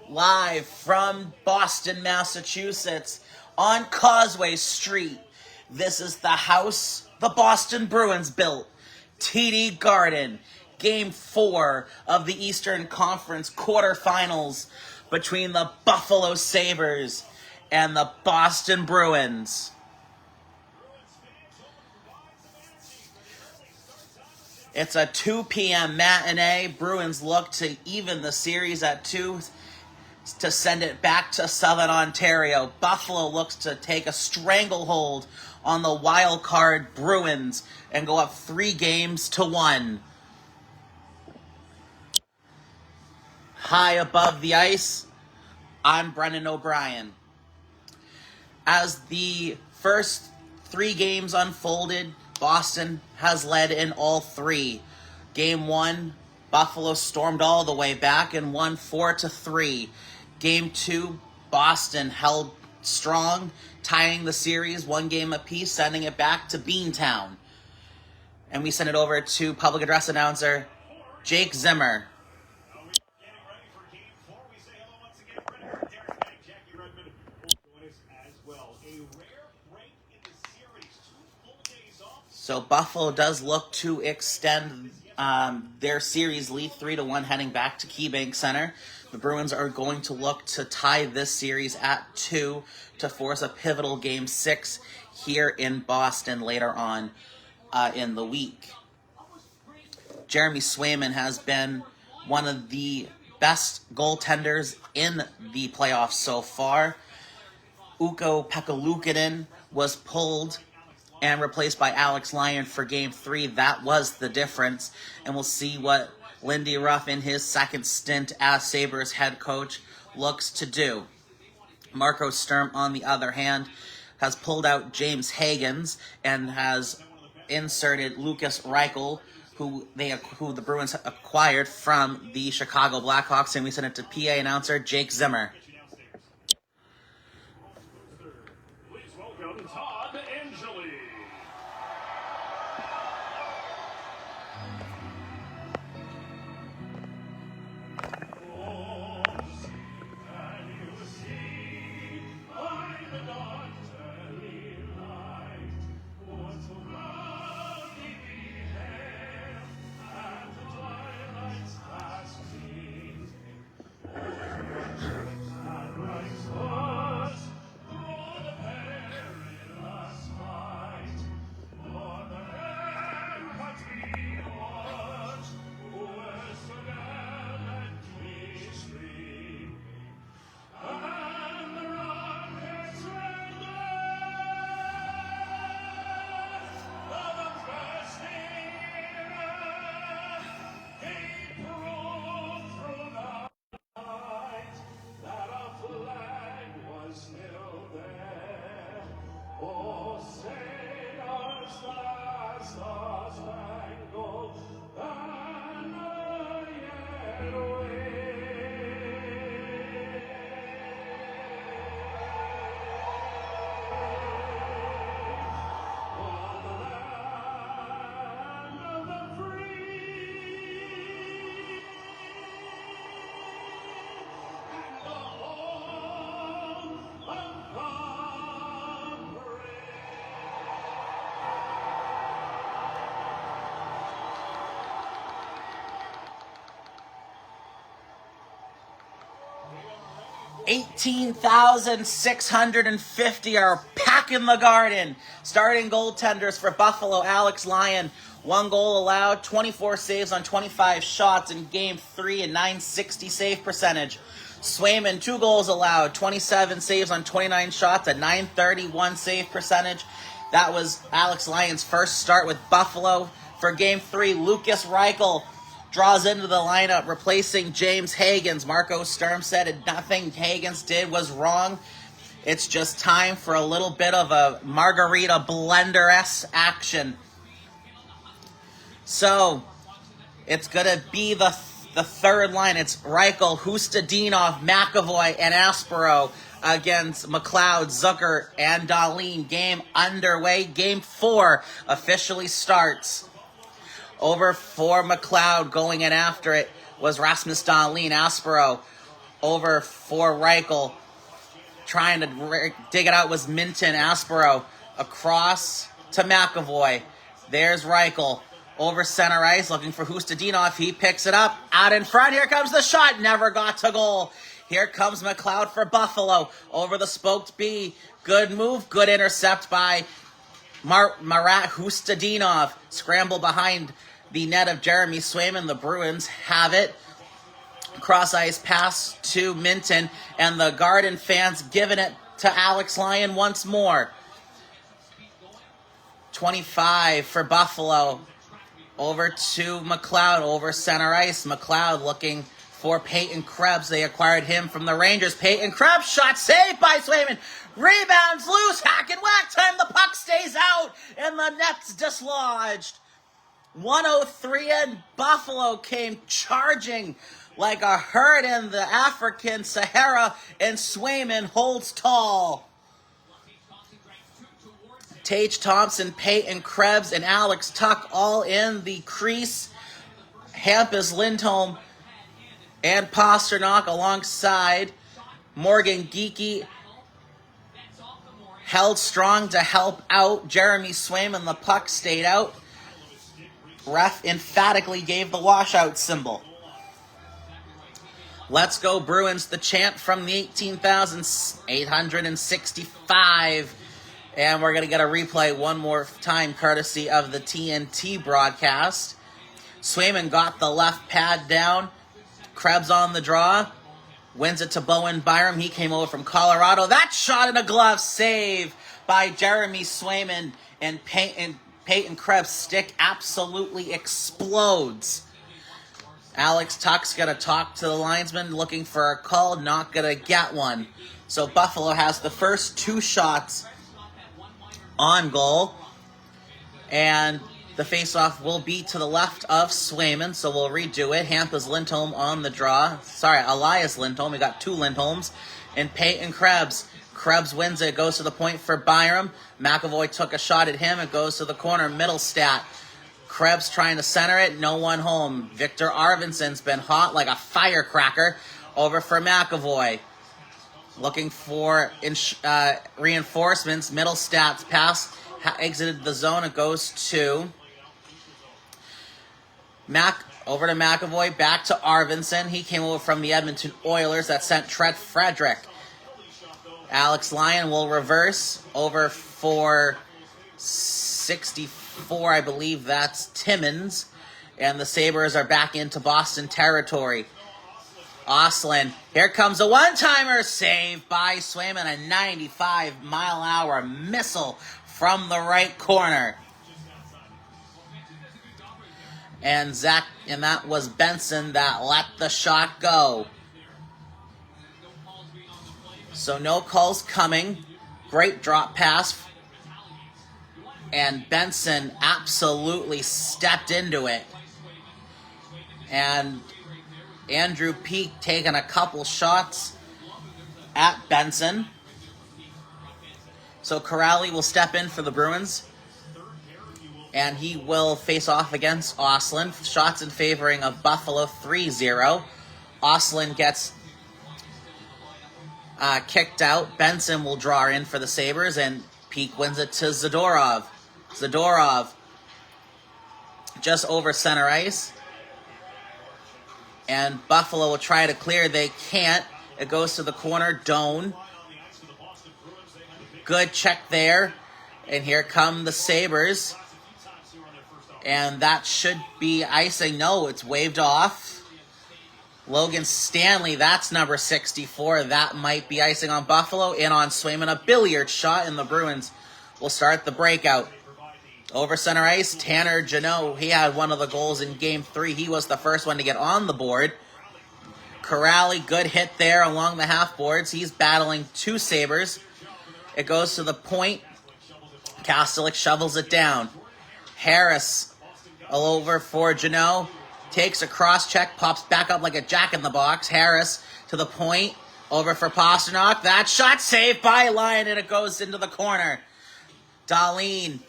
live from Boston, Massachusetts, on Causeway Street. This is the house the Boston Bruins built, TD Garden. Game 4 of the Eastern Conference quarterfinals between the Buffalo Sabres and the Boston Bruins. It's a 2 p.m. matinee. Bruins look to even the series at 2 to send it back to Southern Ontario. Buffalo looks to take a stranglehold on the wild card Bruins and go up 3-1. High above the ice, I'm Brendan O'Brien. As the first 3 games unfolded, Boston has led in all 3. Game 1, Buffalo stormed all the way back and won 4-3. Game 2, Boston held strong, tying the series 1 game apiece, sending it back to Beantown. And we send it over to public address announcer Jake Zimmer. So Buffalo does look to extend their series lead 3-1 heading back to KeyBank Center. The Bruins are going to look to tie this series at 2 to force a pivotal Game 6 here in Boston later on in the week. Jeremy Swayman has been one of the best goaltenders in the playoffs so far. Ukko Pekka-Luukkonen was pulled and replaced by Alex Lyon for Game 3. That was the difference. And we'll see what Lindy Ruff in his second stint as Sabres head coach looks to do. Marco Sturm, on the other hand, has pulled out James Higgins and has inserted Lukas Reichel, who the Bruins acquired from the Chicago Blackhawks. And we send it to PA announcer Jake Zimmer. 18,650 are packing the Garden. Starting goaltenders for Buffalo, Alex Lyon, 1 goal allowed, 24 saves on 25 shots in Game 3 and .960 save percentage. Swayman, 2 goals allowed, 27 saves on 29 shots, a .931 save percentage. That was Alex Lyon's first start with Buffalo. For Game 3, Lukas Reichel draws into the lineup, replacing James Higgins. Marco Sturm said nothing Higgins did was wrong. It's just time for a little bit of a margarita blender-esque action. So, it's going to be the third line. It's Reichel, Hustadinov, McAvoy, and Aspero against McLeod, Zucker, and Dahlin. Game underway. Game 4 officially starts. Over for McLeod, going in after it was Rasmus Dahlin. Aspero over for Reichel. Trying to dig it out was Minton. Aspero across to McAvoy. There's Reichel over center ice looking for Hustadinov. He picks it up out in front. Here comes the shot. Never got to goal. Here comes McLeod for Buffalo over the spoked B. Good move. Good intercept by Marat Hustadinov. Scramble behind the net of Jeremy Swayman. The Bruins have it. Cross-ice pass to Minton, and the Garden fans giving it to Alex Lyon once more. 25 for Buffalo. Over to McLeod, over center ice. McLeod looking for Peyton Krebs. They acquired him from the Rangers. Peyton Krebs, shot saved by Swayman. Rebounds loose, hack and whack time. The puck stays out, and the net's dislodged. 103, and Buffalo came charging like a herd in the African Sahara, and Swayman holds tall. Tage Thompson, Peyton Krebs, and Alex Tuck all in the crease. Hampus Lindholm and Pasternak alongside. Morgan Geekie held strong to help out Jeremy Swayman. The puck stayed out. Ref emphatically gave the washout symbol. Let's go Bruins, the chant from the 18,865. And we're going to get a replay one more time courtesy of the TNT broadcast. Swayman got the left pad down. Krebs on the draw. Wins it to Bowen Byram. He came over from Colorado. That shot in a glove save by Jeremy Swayman. And Peyton Krebs' stick absolutely explodes. Alex Tuck's going to talk to the linesman, looking for a call, not going to get one. So Buffalo has the first two shots on goal. And the faceoff will be to the left of Swayman, so we'll redo it. Hampus Lindholm on the draw. Sorry, Elias Lindholm. We got two Lindholms. And Peyton Krebs. Krebs wins it. Goes to the point for Byram. McAvoy took a shot at him. It goes to the corner. Middlestat. Krebs trying to center it, no one home. Victor Arvidsson's been hot like a firecracker. Over for McAvoy. Looking for reinforcements. Middlestat's pass exited the zone. It goes to over to McAvoy, back to Arvidsson. He came over from the Edmonton Oilers. That sent Trent Frederick. Alex Lyon will reverse over for 64, I believe that's Timmins. And the Sabres are back into Boston territory. Oslin, here comes a one-timer, saved by Swayman, a 95-mile-an-hour missile from the right corner. And that was Benson that let the shot go. So no calls coming. Great drop pass. And Benson absolutely stepped into it. And Andrew Peak taking a couple shots at Benson. So Kuraly will step in for the Bruins. And he will face off against Oslin. Shots in favoring of Buffalo 3-0. Oslin gets kicked out. Benson will draw in for the Sabres. And Peak wins it to Zadorov. Zadorov just over center ice. And Buffalo will try to clear. They can't. It goes to the corner. Doan. Good check there. And here come the Sabres. And that should be icing. No, it's waved off. Logan Stanley, that's number 64. That might be icing on Buffalo. In on Swayman, a billiard shot, and the Bruins will start the breakout. Over center ice, Tanner Jeannot. He had one of the goals in Game 3. He was the first one to get on the board. Kuraly, good hit there along the half boards. He's battling two Sabres. It goes to the point. Kastelik shovels it down. Harris all over for Jeannot. Takes a cross check, pops back up like a jack-in-the-box. Harris to the point. Over for Pasternak. That shot saved by Lyon, and it goes into the corner. Dahlin.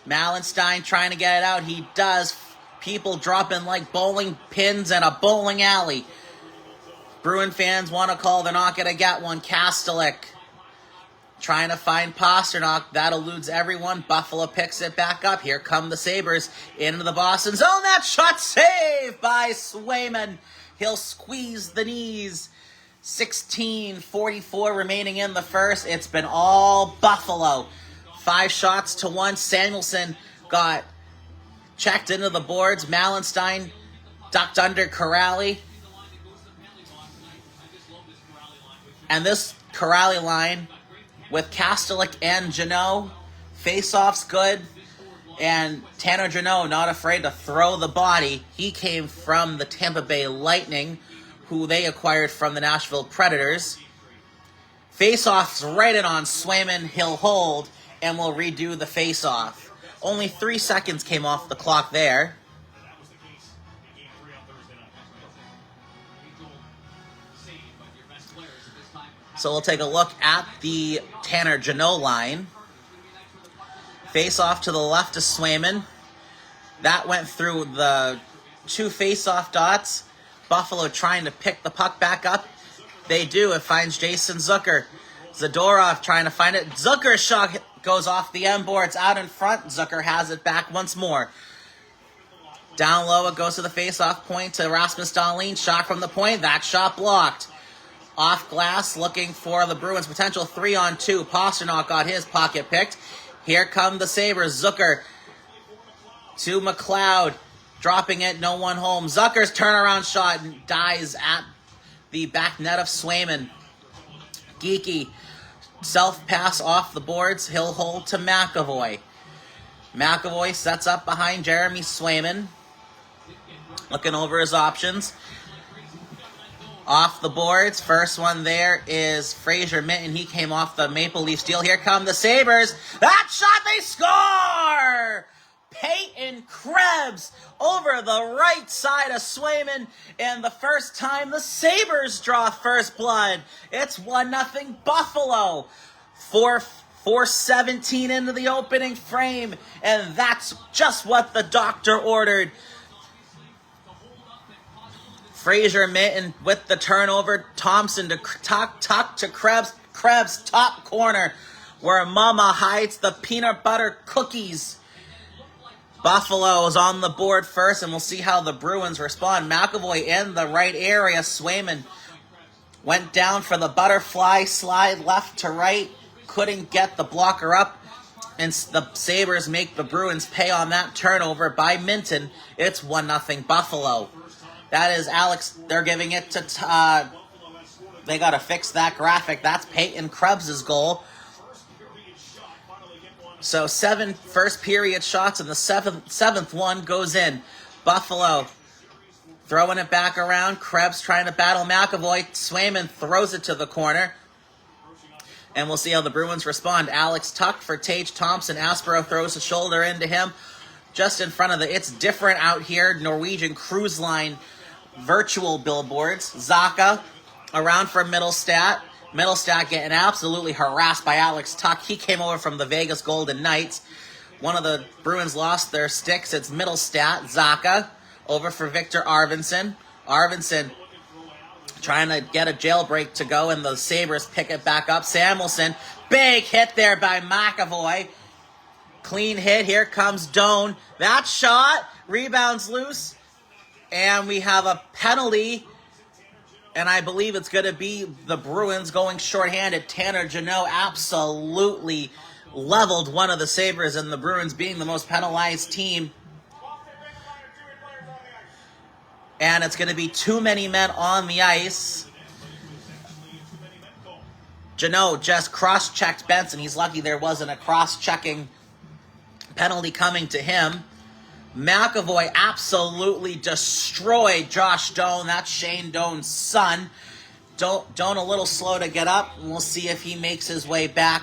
Malenstein trying to get it out. He does. People dropping like bowling pins in a bowling alley. Bruin fans want a call. They're not going to get one. Kastelik trying to find Pasternak. That eludes everyone. Buffalo picks it back up. Here come the Sabres into the Boston zone. That shot saved by Swayman. He'll squeeze the knees. 16:44 remaining in the first. It's been all Buffalo. 5 shots to 1. Samuelsson got checked into the boards. Malenstein ducked under Kuraly. And this Kuraly line with Kastelik and Janot, face-off's good. And Tanner Janot not afraid to throw the body. He came from the Tampa Bay Lightning, who they acquired from the Nashville Predators. Face-off's right in on Swayman. He'll hold, and we'll redo the face-off. Only 3 seconds came off the clock there. So we'll take a look at the Tanner Janot line. Face-off to the left of Swayman. That went through the 2 face-off dots. Buffalo trying to pick the puck back up. They do. It finds Jason Zucker. Zadorov trying to find it. Zucker's shot goes off the end boards out in front. Zucker has it back once more. Down low, it goes to the face-off point to Rasmus Dahlin. Shot from the point. That shot blocked. Off glass, looking for the Bruins' potential 3-on-2. Pasternak got his pocket picked. Here come the Sabres. Zucker to McLeod. Dropping it, no one home. Zucker's turnaround shot dies at the back net of Swayman. Geeky. Self-pass off the boards. He'll hold to McAvoy. McAvoy sets up behind Jeremy Swayman. Looking over his options. Off the boards. First one there is Fraser Minton. He came off the Maple Leaf steal. Here come the Sabres. That shot, they score! Peyton Krebs over the right side of Swayman. And the first time the Sabres draw first blood. It's 1-0 Buffalo. 4:17 into the opening frame. And that's just what the doctor ordered. Fraser Minton with the turnover. Thompson to tuck to Krebs. Krebs top corner where Mama hides the peanut butter cookies. Buffalo is on the board first, and we'll see how the Bruins respond. McAvoy in the right area. Swayman went down for the butterfly slide left to right. Couldn't get the blocker up. And the Sabres make the Bruins pay on that turnover by Minton. It's 1-0 Buffalo. That is Alex. They're giving it to... they got to fix that graphic. That's Peyton Krebs' goal. So 7 first period shots, and the seventh one goes in. Buffalo throwing it back around. Krebs trying to battle McAvoy. Swayman throws it to the corner. And we'll see how the Bruins respond. Alex tucked for Tage Thompson. Aspero throws a shoulder into him. Just in front of the It's Different Out Here Norwegian Cruise Line virtual billboards. Zaka around for Middlestat. Middlestat getting absolutely harassed by Alex Tuck. He came over from the Vegas Golden Knights. One of the Bruins lost their sticks. It's Middlestat. Zaka over for Victor Arvidsson. Arvidsson trying to get a jailbreak to go, and the Sabres pick it back up. Samuelsson, big hit there by McAvoy. Clean hit. Here comes Doan. That shot rebounds loose, and we have a penalty. And I believe it's going to be the Bruins going shorthanded. Tanner Janot absolutely leveled one of the Sabres, and the Bruins being the most penalized team. And it's going to be too many men on the ice. Janot just cross-checked Benson. He's lucky there wasn't a cross-checking penalty coming to him. McAvoy absolutely destroyed Josh Doan. That's Shane Doan's son. Doan a little slow to get up. We'll see if he makes his way back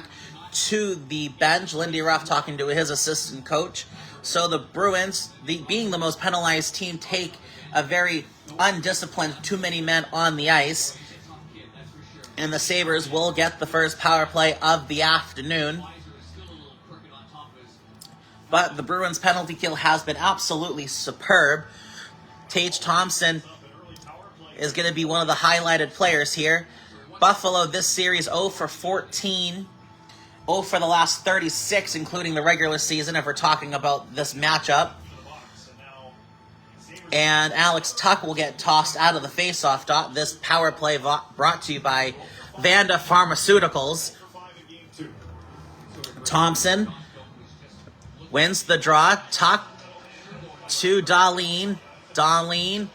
to the bench. Lindy Ruff talking to his assistant coach. So the Bruins, being the most penalized team, take a very undisciplined too many men on the ice. And the Sabres will get the first power play of the afternoon. But the Bruins' penalty kill has been absolutely superb. Tage Thompson is going to be one of the highlighted players here. Buffalo this series 0 for 14. 0 for the last 36, including the regular season, if we're talking about this matchup. And Alex Tuch will get tossed out of the faceoff dot. This power play brought to you by Vanda Pharmaceuticals. Thompson wins the draw. Tuch to Dahlin. Dahlin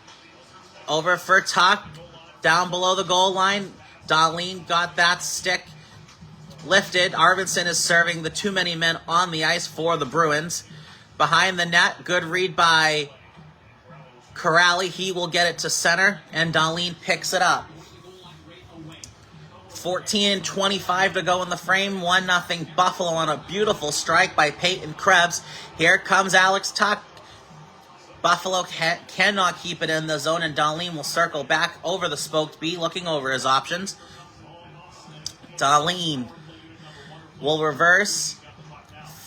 over for Tuch. Down below the goal line. Dahlin got that stick lifted. Arvidsson is serving the too many men on the ice for the Bruins. Behind the net, good read by Kuraly. He will get it to center, and Dahlin picks it up. 14:25 to go in the frame. 1-0 Buffalo on a beautiful strike by Peyton Krebs. Here comes Alex Tuch. Buffalo cannot keep it in the zone, and Dahlin will circle back over the spoked B, looking over his options. Dahlin will reverse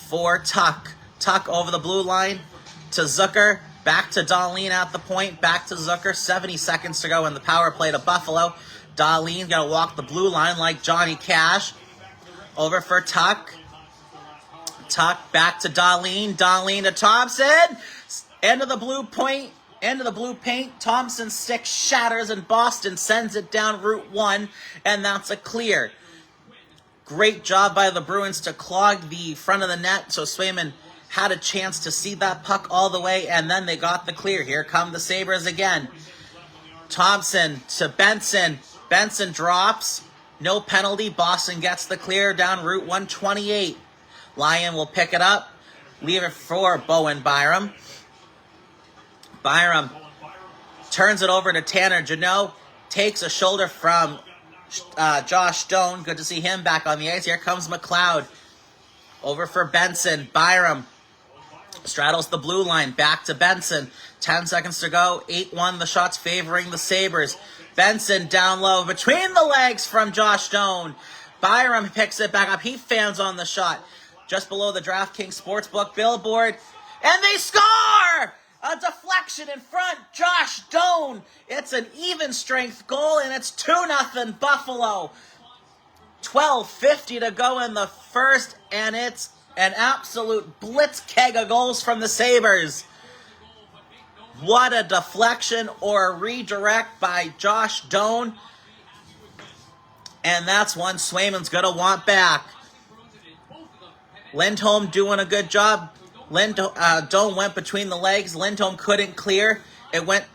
for Tuch. Tuch over the blue line to Zucker. Back to Dahlin at the point. Back to Zucker. 70 seconds to go in the power play to Buffalo. Dahlin going to walk the blue line like Johnny Cash. Over for Tuch. Tuch back to Dahlin. Dahlin to Thompson. End of the blue point. End of the blue paint. Thompson's stick shatters and Boston sends it down Route 1. And that's a clear. Great job by the Bruins to clog the front of the net. So Swayman had a chance to see that puck all the way. And then they got the clear. Here come the Sabres again. Thompson to Benson. Benson drops. No penalty. Boston gets the clear down Route 128. Lyon will pick it up. Leave it for Bowen Byram. Byram turns it over to Tanner Jeannot. Takes a shoulder from Josh Doan. Good to see him back on the ice. Here comes McLeod. Over for Benson. Byram straddles the blue line. Back to Benson. 10 seconds to go. 8-1 the shots favoring the Sabres. Benson down low between the legs from Josh Doan. Byram picks it back up. He fans on the shot. Just below the DraftKings Sportsbook billboard. And they score! A deflection in front. Josh Doan. It's an even strength goal, and it's 2-0 Buffalo. 12:50 to go in the first, and it's an absolute blitz keg of goals from the Sabres. What a deflection or a redirect by Josh Doan. And that's one Swayman's going to want back. Lindholm doing a good job. Doan went between the legs. Lindholm couldn't clear. It went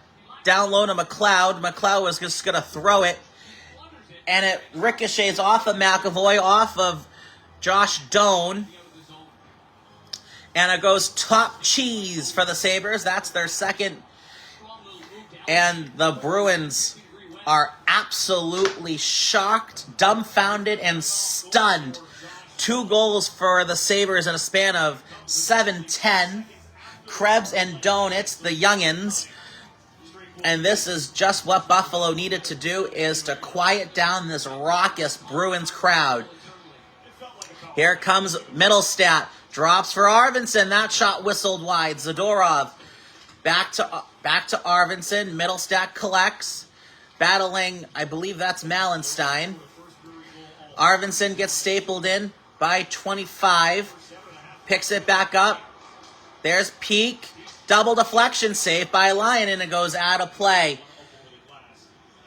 down low to McLeod. McLeod was just going to throw it. And it ricochets off of McAvoy, off of Josh Doan. And it goes top cheese for the Sabres. That's their second. And the Bruins are absolutely shocked, dumbfounded, and stunned. 2 goals for the Sabres in a span of 7-10. Krebs and Doan, it's the youngins. And this is just what Buffalo needed to do, is to quiet down this raucous Bruins crowd. Here comes Middlestat. Drops for Arvidsson. That shot whistled wide. Zadorov back to Arvidsson. Middlestat collects. Battling, I believe that's Malenstein. Arvidsson gets stapled in by 25. Picks it back up. There's Peak. Double deflection save by Lyon, and it goes out of play.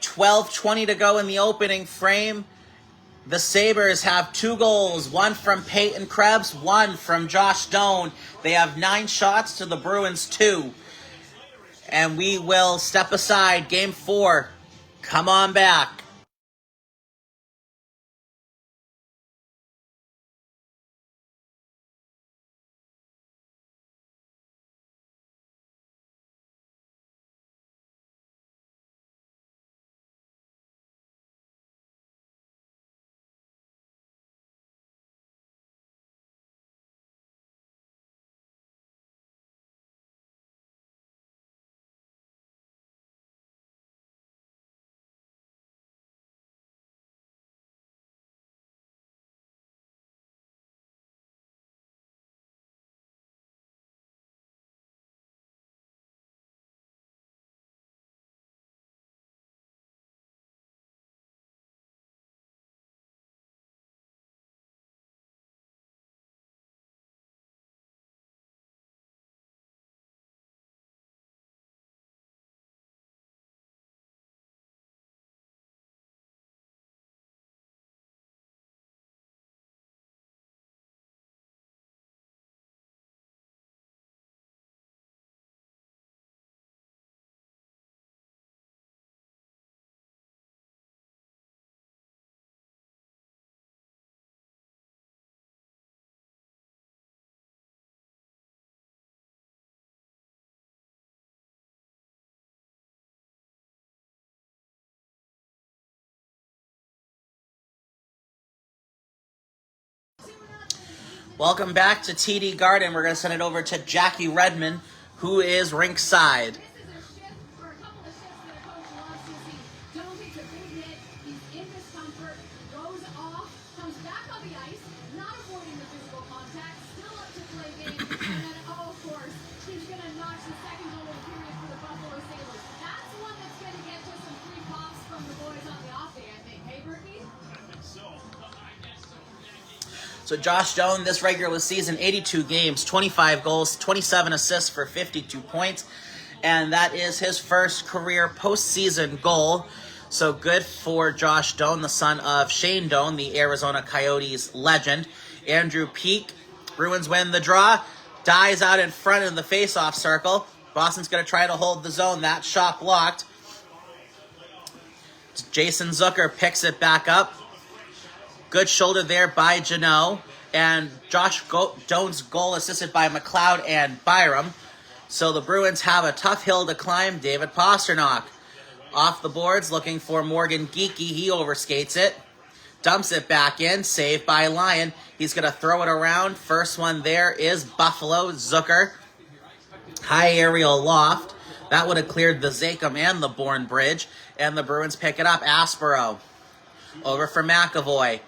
12:20 to go in the opening frame. The Sabres have 2 goals. 1 from Peyton Krebs, 1 from Josh Doan. They have 9 shots to the Bruins 2. And we will step aside. Game 4. Come on back. Welcome back to TD Garden. We're going to send it over to Jackie Redmond, who is rinkside. So Josh Doan, this regular season, 82 games, 25 goals, 27 assists for 52 points. And that is his first career postseason goal. So good for Josh Doan, the son of Shane Doan, the Arizona Coyotes legend. Andrew Peak, Bruins win the draw, dies out in front in the faceoff circle. Boston's going to try to hold the zone. That shot blocked. Jason Zucker picks it back up. Good shoulder there by Jeannot. And Josh Doan's goal assisted by McLeod and Byram. So the Bruins have a tough hill to climb. David Pastrnak off the boards looking for Morgan Geekie. He overskates it. Dumps it back in. Saved by Lyon. He's going to throw it around. First one there is Buffalo. Zucker. High aerial loft. That would have cleared the Zakem and the Bourne Bridge. And the Bruins pick it up. Aspero. Over for McAvoy.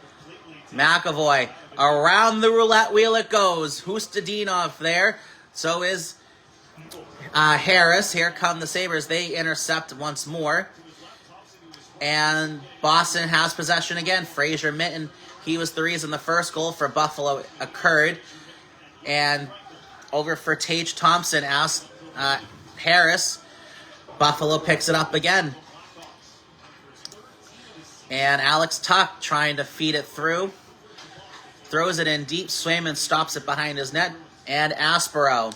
McAvoy, around the roulette wheel it goes. Hustadinov there. So is Harris. Here come the Sabres. They intercept once more. And Boston has possession again. Fraser Mitten, he was the reason the first goal for Buffalo occurred. And over for Tage Thompson, asked Harris. Buffalo picks it up again. And Alex Tuck trying to feed it through. Throws it in deep. Swayman stops it behind his net. And Aspero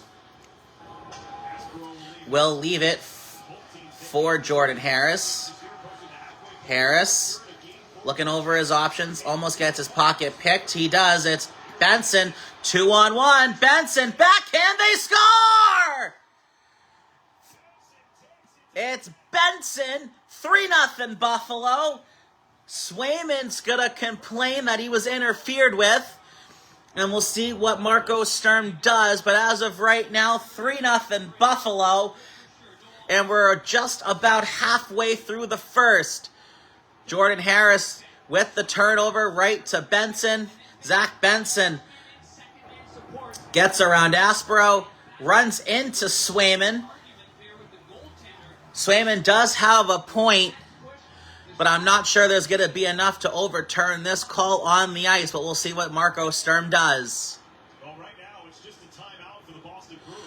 will leave it for Jordan Harris. Harris looking over his options. Almost gets his pocket picked. He does. It's Benson. 2-on-1. Benson. Backhand. They score! It's Benson. 3-0 Buffalo. Swayman's going to complain that he was interfered with. And we'll see what Marco Sturm does. But as of right now, 3-0 Buffalo. And we're just about halfway through the first. Jordan Harris with the turnover right to Benson. Zach Benson gets around Aspero. Runs into Swayman. Swayman does have a point. But I'm not sure there's going to be enough to overturn this call on the ice. But we'll see what Marco Sturm does. Well, right now, it's just a timeout for the Boston Bruins.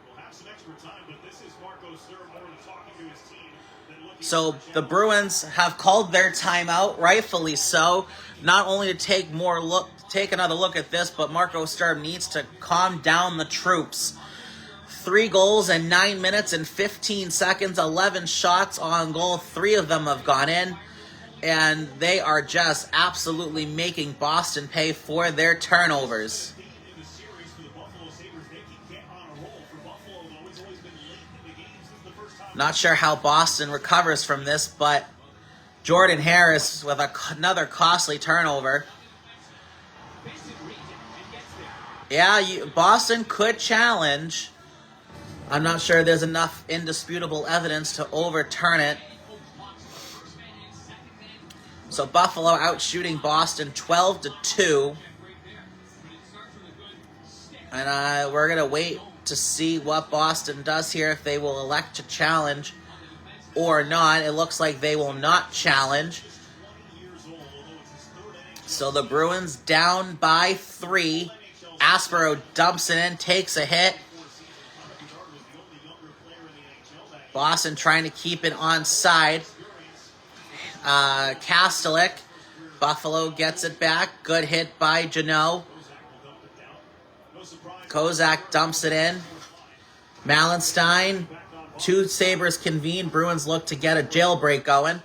We'll have some extra time, but this is Marco Sturm more than talking to his team than looking. So the Bruins have called their timeout, rightfully so. Not only to take another look at this, but Marco Sturm needs to calm down the troops. 3 goals in 9 minutes and 15 seconds, 11 shots on goal. 3 of them have gone in. And they are just absolutely making Boston pay for their turnovers. In the series for the Buffalo Sabres, they keep getting on a roll. For Buffalo, though, it's always been late in the games. This is the first time. Not sure how Boston recovers from this, but Jordan Harris with another costly turnover. Yeah, Boston could challenge. I'm not sure there's enough indisputable evidence to overturn it. So Buffalo out shooting Boston 12-2. And we're going to wait to see what Boston does here, if they will elect to challenge or not. It looks like they will not challenge. So the Bruins down by 3. Aspero dumps it in, takes a hit. Boston trying to keep it onside. Kastelik. Buffalo gets it back. Good hit by Jeannot. Kozak dumps it in. Malenstein. 2 Sabres convene. Bruins look to get a jailbreak going.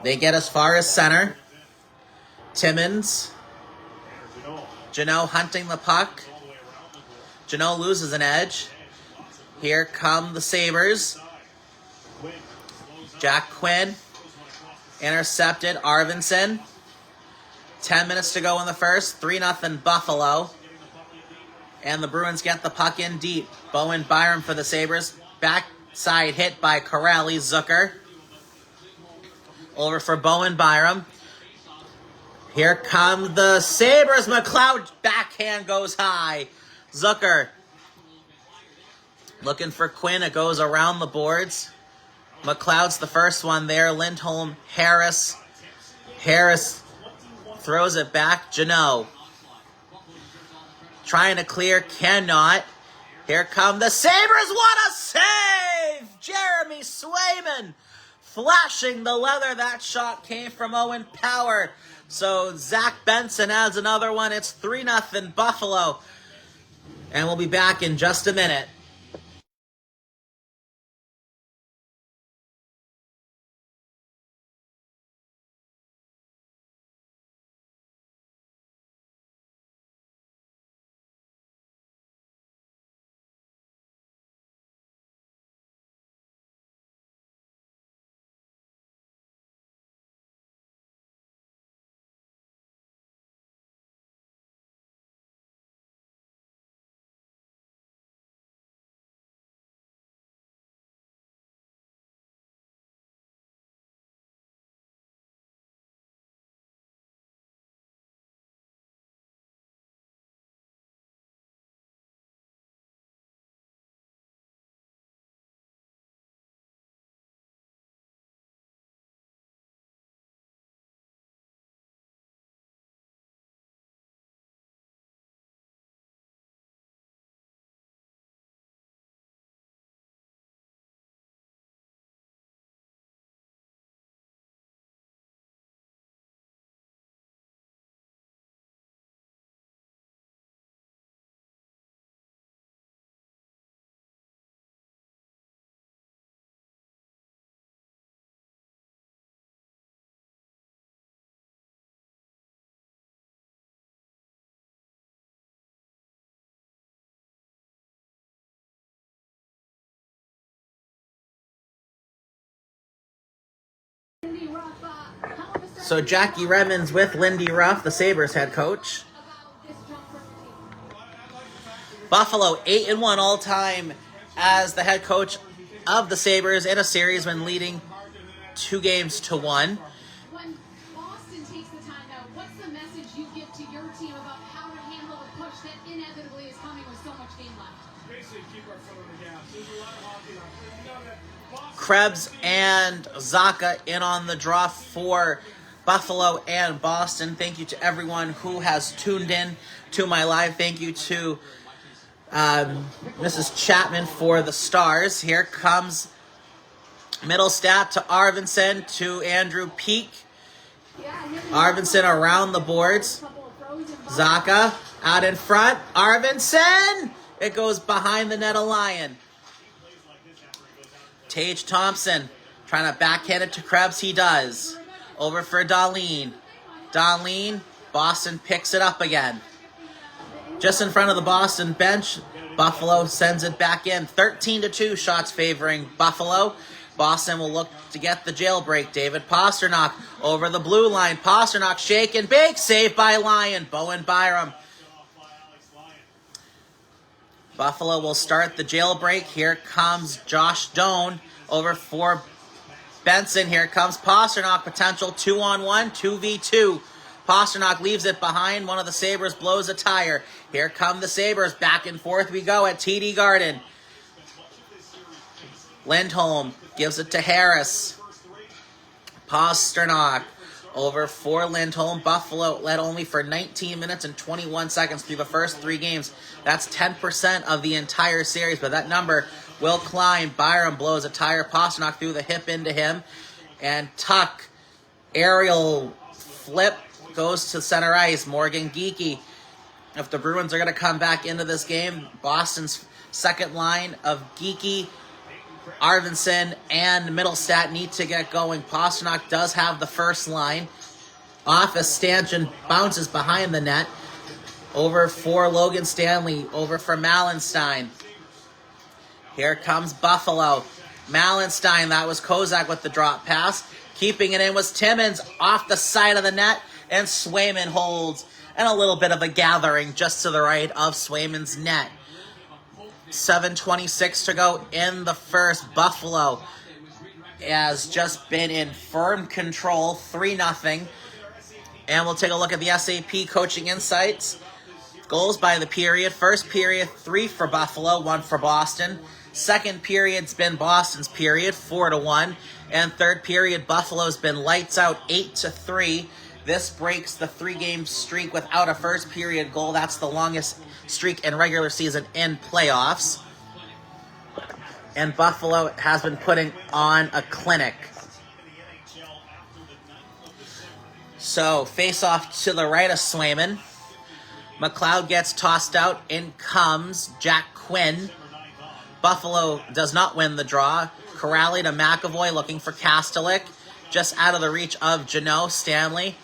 They get as far as center. Timmins. Jeannot hunting the puck. Jeannot loses an edge. Here come the Sabres. Jack Quinn intercepted. Arvidsson. 10 minutes to go in the first. 3-0 Buffalo. And the Bruins get the puck in deep. Bowen Byram for the Sabres. Backside hit by Kuraly. Zucker. Over for Bowen Byram. Here come the Sabres. McLeod backhand goes high. Zucker looking for Quinn. It goes around the boards. McLeod's the first one there. Lindholm, Harris. Harris throws it back. Janot trying to clear, cannot. Here come the Sabres. What a save! Jeremy Swayman flashing the leather. That shot came from Owen Power. So Zach Benson adds another one. It's 3-0 Buffalo. And we'll be back in just a minute. So Jackie Redmond's with Lindy Ruff, the Sabres head coach. Buffalo 8-1 all time as the head coach of the Sabres in a series when leading 2-1. When Boston takes the time out, what's the message you give to your team about how to handle the push that inevitably is coming with so much game left? Basically, keep our foot on the gas. There's a lot of hockey left. You know that Boston Krebs and Zaka in on the draw for Buffalo and Boston. Thank you to everyone who has tuned in to my live. Thank you to Mrs. Chapman for the stars. Here comes Middlestat to Arvidsson to Andrew Peak. Arvidsson around the boards. Zaka out in front. Arvidsson! It goes behind the net of Lyon. Tage Thompson trying to backhand it to Krebs. He does. Over for Dahlin. Dahlin. Boston picks it up again. Just in front of the Boston bench. Buffalo sends it back in. 13-2 shots favoring Buffalo. Boston will look to get the jailbreak. David Pasternak over the blue line. Pasternak shaken. Big save by Lyon. Bowen Byram. Buffalo will start the jailbreak. Here comes Josh Doan over for Benson. Here comes Pasternak. Potential 2-on-1, 2v2. Pasternak leaves it behind. One of the Sabres blows a tire. Here come the Sabres. Back and forth we go at TD Garden. Lindholm gives it to Harris. Pasternak over for Lindholm. Buffalo led only for 19 minutes and 21 seconds through the first 3 games. That's 10% of the entire series, but that number will climb. Byram blows a tire. Pasternak threw the hip into him. And Tuck, aerial flip, goes to center ice. Morgan Geekie. If the Bruins are going to come back into this game, Boston's second line of Geekie, Arvidsson, and Middlestat need to get going. Pasternak does have the first line. Off a stanchion, bounces behind the net. Over for Logan Stanley. Over for Malenstein. Here comes Buffalo. Malenstein, that was Kozak with the drop pass. Keeping it in was Timmins off the side of the net. And Swayman holds and a little bit of a gathering just to the right of Swayman's net. 7:26 to go in the first. Buffalo has just been in firm control, 3-0. And we'll take a look at the SAP coaching insights. Goals by the period. First period, 3 for Buffalo, 1 for Boston. Second period's been Boston's period, 4-1. And third period, Buffalo's been lights out, 8-3. This breaks the 3-game streak without a first period goal. That's the longest streak in regular season in playoffs. And Buffalo has been putting on a clinic. So, face off to the right of Swayman. McLeod gets tossed out. In comes Jack Quinn. Buffalo does not win the draw. Kuraly to McAvoy looking for Kastelik. Just out of the reach of Janot. Stanley.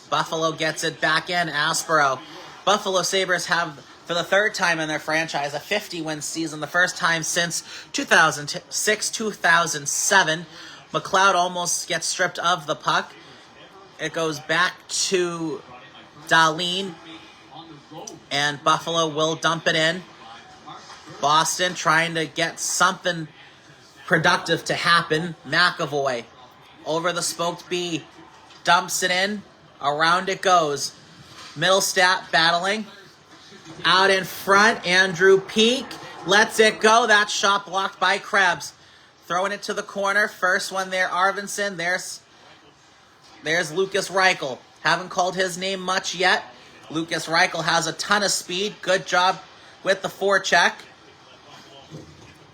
Buffalo gets it back in. Aspero. Buffalo Sabres have, for the third time in their franchise, a 50-win season. The first time since 2006-2007. McLeod almost gets stripped of the puck. It goes back to Dahlin, and Buffalo will dump it in. Boston trying to get something productive to happen. McAvoy over the spoked B, dumps it in. Around it goes. Middlestat battling. Out in front, Andrew Peak lets it go. That shot blocked by Krebs. Throwing it to the corner. First one there, Arvidsson. There's Lucas Reichel. Haven't called his name much yet. Lucas Reichel has a ton of speed. Good job with the forecheck.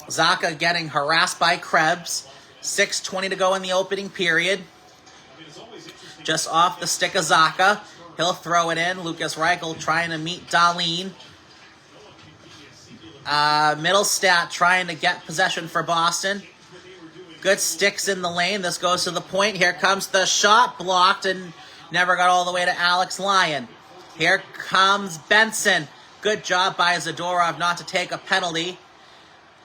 Zacha getting harassed by Krebs. 6:20 to go in the opening period. Just off the stick of Zacha. He'll throw it in. Lucas Reichel trying to meet Dahlin. Middlestat trying to get possession for Boston. Good sticks in the lane. This goes to the point. Here comes the shot. Blocked and never got all the way to Alex Lyon. Here comes Benson. Good job by Zadorov not to take a penalty.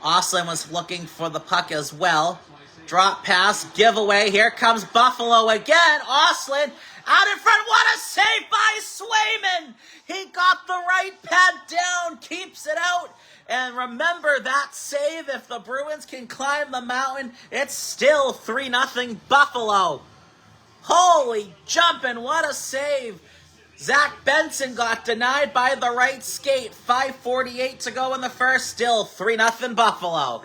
Oslin was looking for the puck as well. Drop pass, giveaway. Here comes Buffalo again. Oslin out in front. What a save by Swayman. He got the right pad down, keeps it out. And remember that save, if the Bruins can climb the mountain, it's still 3-0 Buffalo. Holy jumping, what a save. Zach Benson got denied by the right skate. 5:48 to go in the first, still 3-0 Buffalo.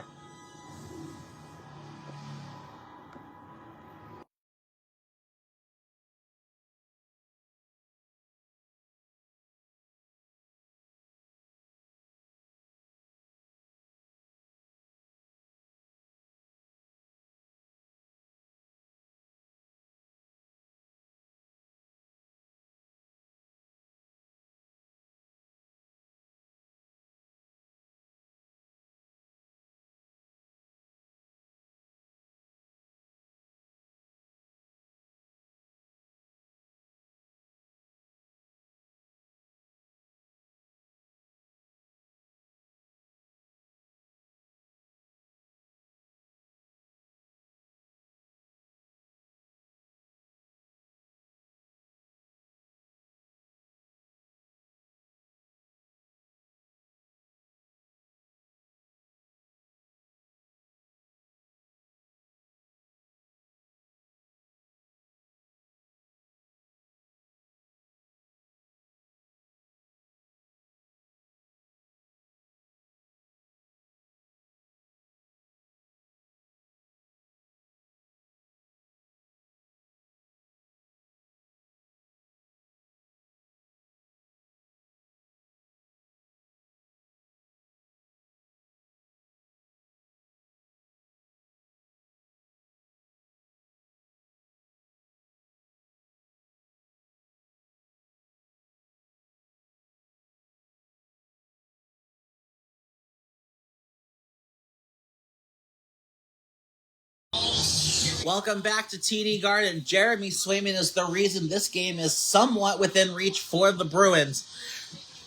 Welcome back to TD Garden. Jeremy Swayman is the reason this game is somewhat within reach for the Bruins.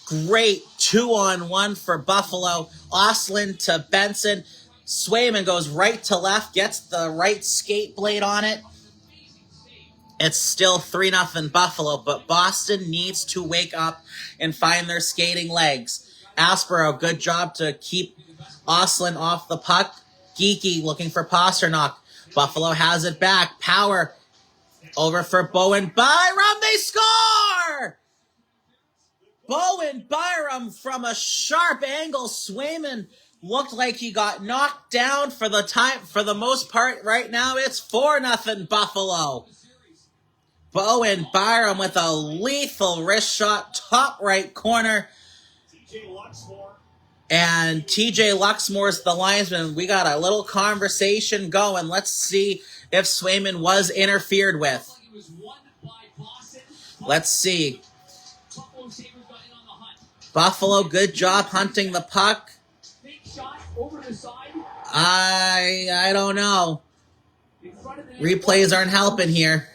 Great 2-on-1 for Buffalo. Oslin to Benson. Swayman goes right to left, gets the right skate blade on it. It's still 3-0 Buffalo, but Boston needs to wake up and find their skating legs. Aspero, good job to keep Oslin off the puck. Geeky looking for Pasternak. Buffalo has it back. Power over for Bowen Byram. They score! Bowen Byram from a sharp angle. Swayman looked like he got knocked down for the most part. Right now, it's 4-0 Buffalo. Bowen Byram with a lethal wrist shot, top right corner. And TJ Luxmore's the linesman. We got a little conversation going. Let's see if Swayman was interfered with. Let's see. Buffalo, good job hunting the puck. I don't know. Replays aren't helping here.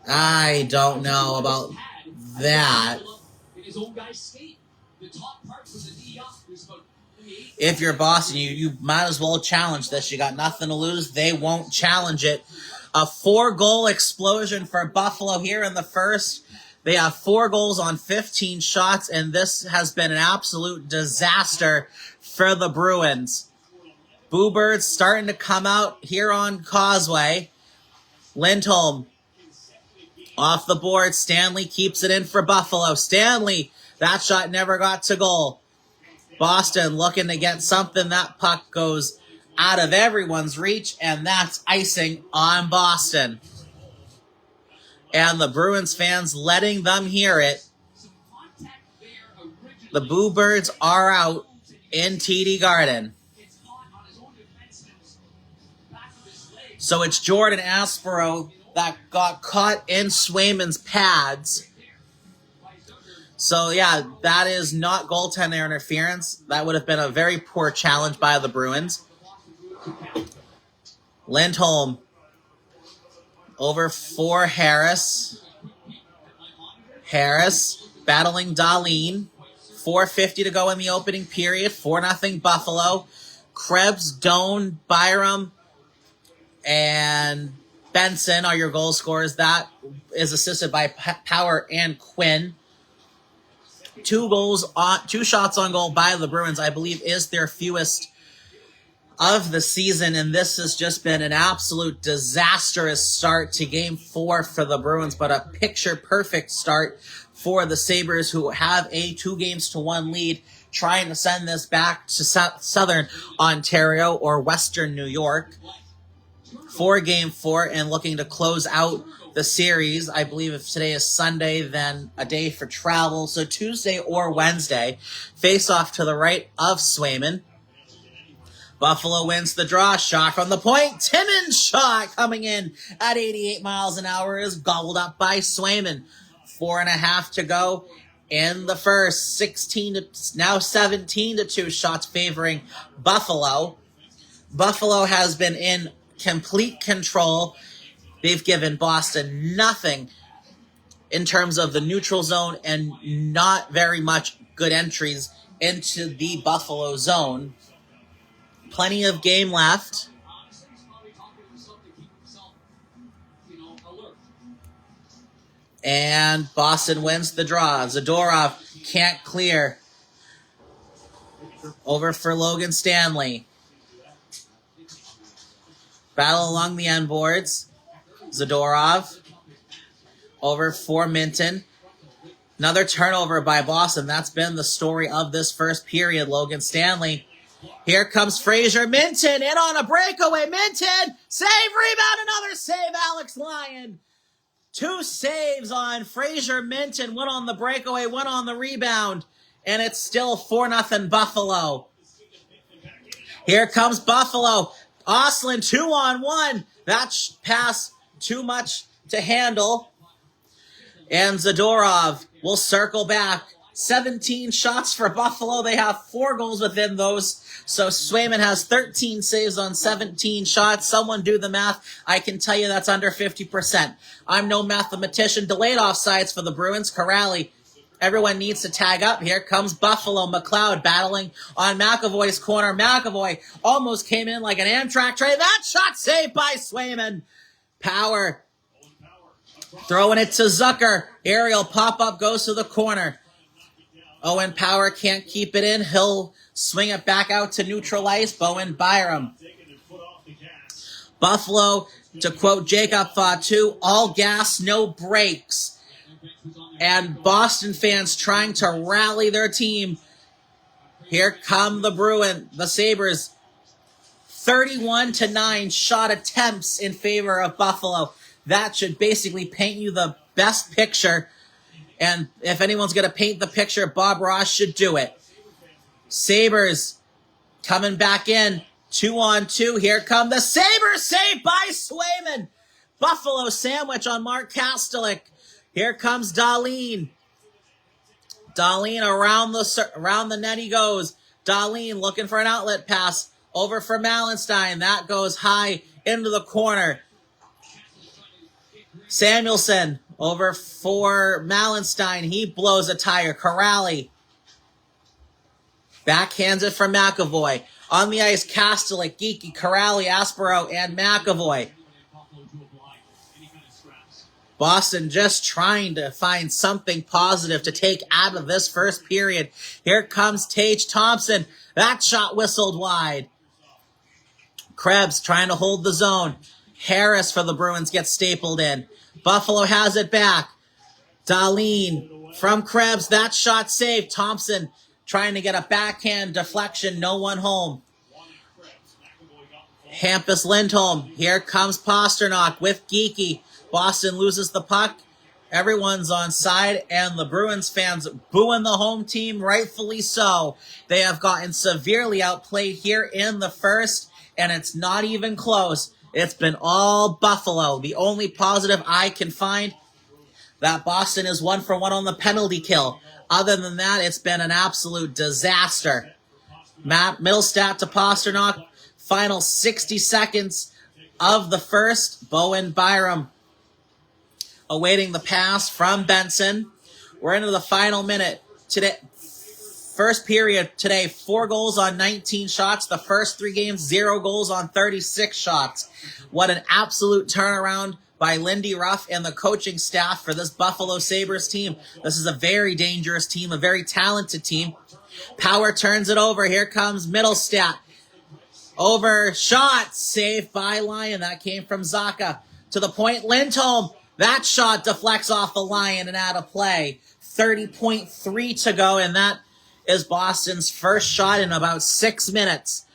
I don't know about that. If you're Boston, you might as well challenge this. You got nothing to lose. They won't challenge it. A 4-goal explosion for Buffalo here in the first. They have 4 goals on 15 shots, and this has been an absolute disaster for the Bruins. Boo-Birds starting to come out here on Causeway. Lindholm off the board. Stanley keeps it in for Buffalo. Stanley, that shot never got to goal. Boston looking to get something. That puck goes out of everyone's reach, and that's icing on Boston. And the Bruins fans letting them hear it. The Boo-Birds are out in TD Garden. So it's Jordan Aspero that got caught in Swayman's pads. So, yeah, that is not goaltender interference. That would have been a very poor challenge by the Bruins. Lindholm over for Harris. Harris battling Dahlin. 4:50 to go in the opening period. 4-0 Buffalo. Krebs, Doan, Byram, and Benson are your goal scorers. That is assisted by Power and Quinn. 2 shots on goal by the Bruins, I believe, is their fewest of the season, and this has just been an absolute disastrous start to Game 4 for the Bruins, but a picture-perfect start for the Sabres, who have a 2-1 lead, trying to send this back to Southern Ontario or Western New York for Game 4 and looking to close out the series. I believe if today is Sunday, then a day for travel. So Tuesday or Wednesday, face off to the right of Swayman. Buffalo wins the draw. Shot from the point. Timmins' shot coming in at 88 miles an hour is gobbled up by Swayman. 4.5 to go in the first. 17-2 shots favoring Buffalo. Buffalo has been in complete control. They've given Boston nothing in terms of the neutral zone and not very much good entries into the Buffalo zone. Plenty of game left. And Boston wins the draw. Zadorov can't clear. Over for Logan Stanley. Battle along the end boards. Zadorov. Over for Minton. Another turnover by Boston. That's been the story of this first period. Logan Stanley. Here comes Fraser Minton in on a breakaway. Minton, save, rebound, another save, Alex Lyon. 2 saves on Fraser Minton, one on the breakaway, one on the rebound, and it's still 4-0 Buffalo. Here comes Buffalo. Oslin, 2-on-1. That pass too much to handle. And Zadorov will circle back. 17 shots for Buffalo. They have 4 goals within those. So Swayman has 13 saves on 17 shots. Someone do the math. I can tell you that's under 50%. I'm no mathematician. Delayed offsides for the Bruins. Kuraly. Everyone needs to tag up. Here comes Buffalo. McLeod battling on McAvoy's corner. McAvoy almost came in like an Amtrak train. That shot saved by Swayman. Power Throwing it to Zucker. Aerial pop-up goes to the corner. Owen Power can't keep it in. He'll swing it back out to neutral ice. Bowen Byram. Buffalo, to quote Jacob Fatu, all gas, no brakes. And Boston fans trying to rally their team. Here come the Sabres. 31-9 shot attempts in favor of Buffalo. That should basically paint you the best picture. And if anyone's going to paint the picture, Bob Ross should do it. Sabres coming back in. 2-on-2. Here come the Sabres. Saved by Swayman. Buffalo sandwich on Mark Kastelik. Here comes Dahlin. Dahlin around the net he goes. Dahlin looking for an outlet pass. Over for Malenstein. That goes high into the corner. Samuelson over for Malenstein. He blows a tire. Kuraly backhands it for McAvoy. On the ice, Kastelik, Geeky, Kuraly, Aspero, and McAvoy. Boston just trying to find something positive to take out of this first period. Here comes Tage Thompson. That shot whistled wide. Krebs trying to hold the zone. Harris for the Bruins gets stapled in. Buffalo has it back. Dahlin from Krebs. That shot saved. Thompson trying to get a backhand deflection. No one home. Hampus Lindholm. Here comes Pasternak with Geeky. Boston loses the puck. Everyone's on side, and the Bruins fans booing the home team, rightfully so. They have gotten severely outplayed here in the first, and it's not even close. It's been all Buffalo. The only positive I can find, that Boston is 1 for 1 on the penalty kill. Other than that, it's been an absolute disaster. Matt Middlestat to Pasternak. Final 60 seconds of the first. Bowen Byram awaiting the pass from Benson. We're into the final minute. Today, first period today, 4 goals on 19 shots. The first 3 games, 0 goals on 36 shots. What an absolute turnaround by Lindy Ruff and the coaching staff for this Buffalo Sabres team. This is a very dangerous team, a very talented team. Power turns it over. Here comes Middlestat. Over shot, saved by Lyon. That came from Zacha. To the point, Lindholm. That shot deflects off the Lion and out of play. 30.3 to go, and that is Boston's first shot in about 6 minutes.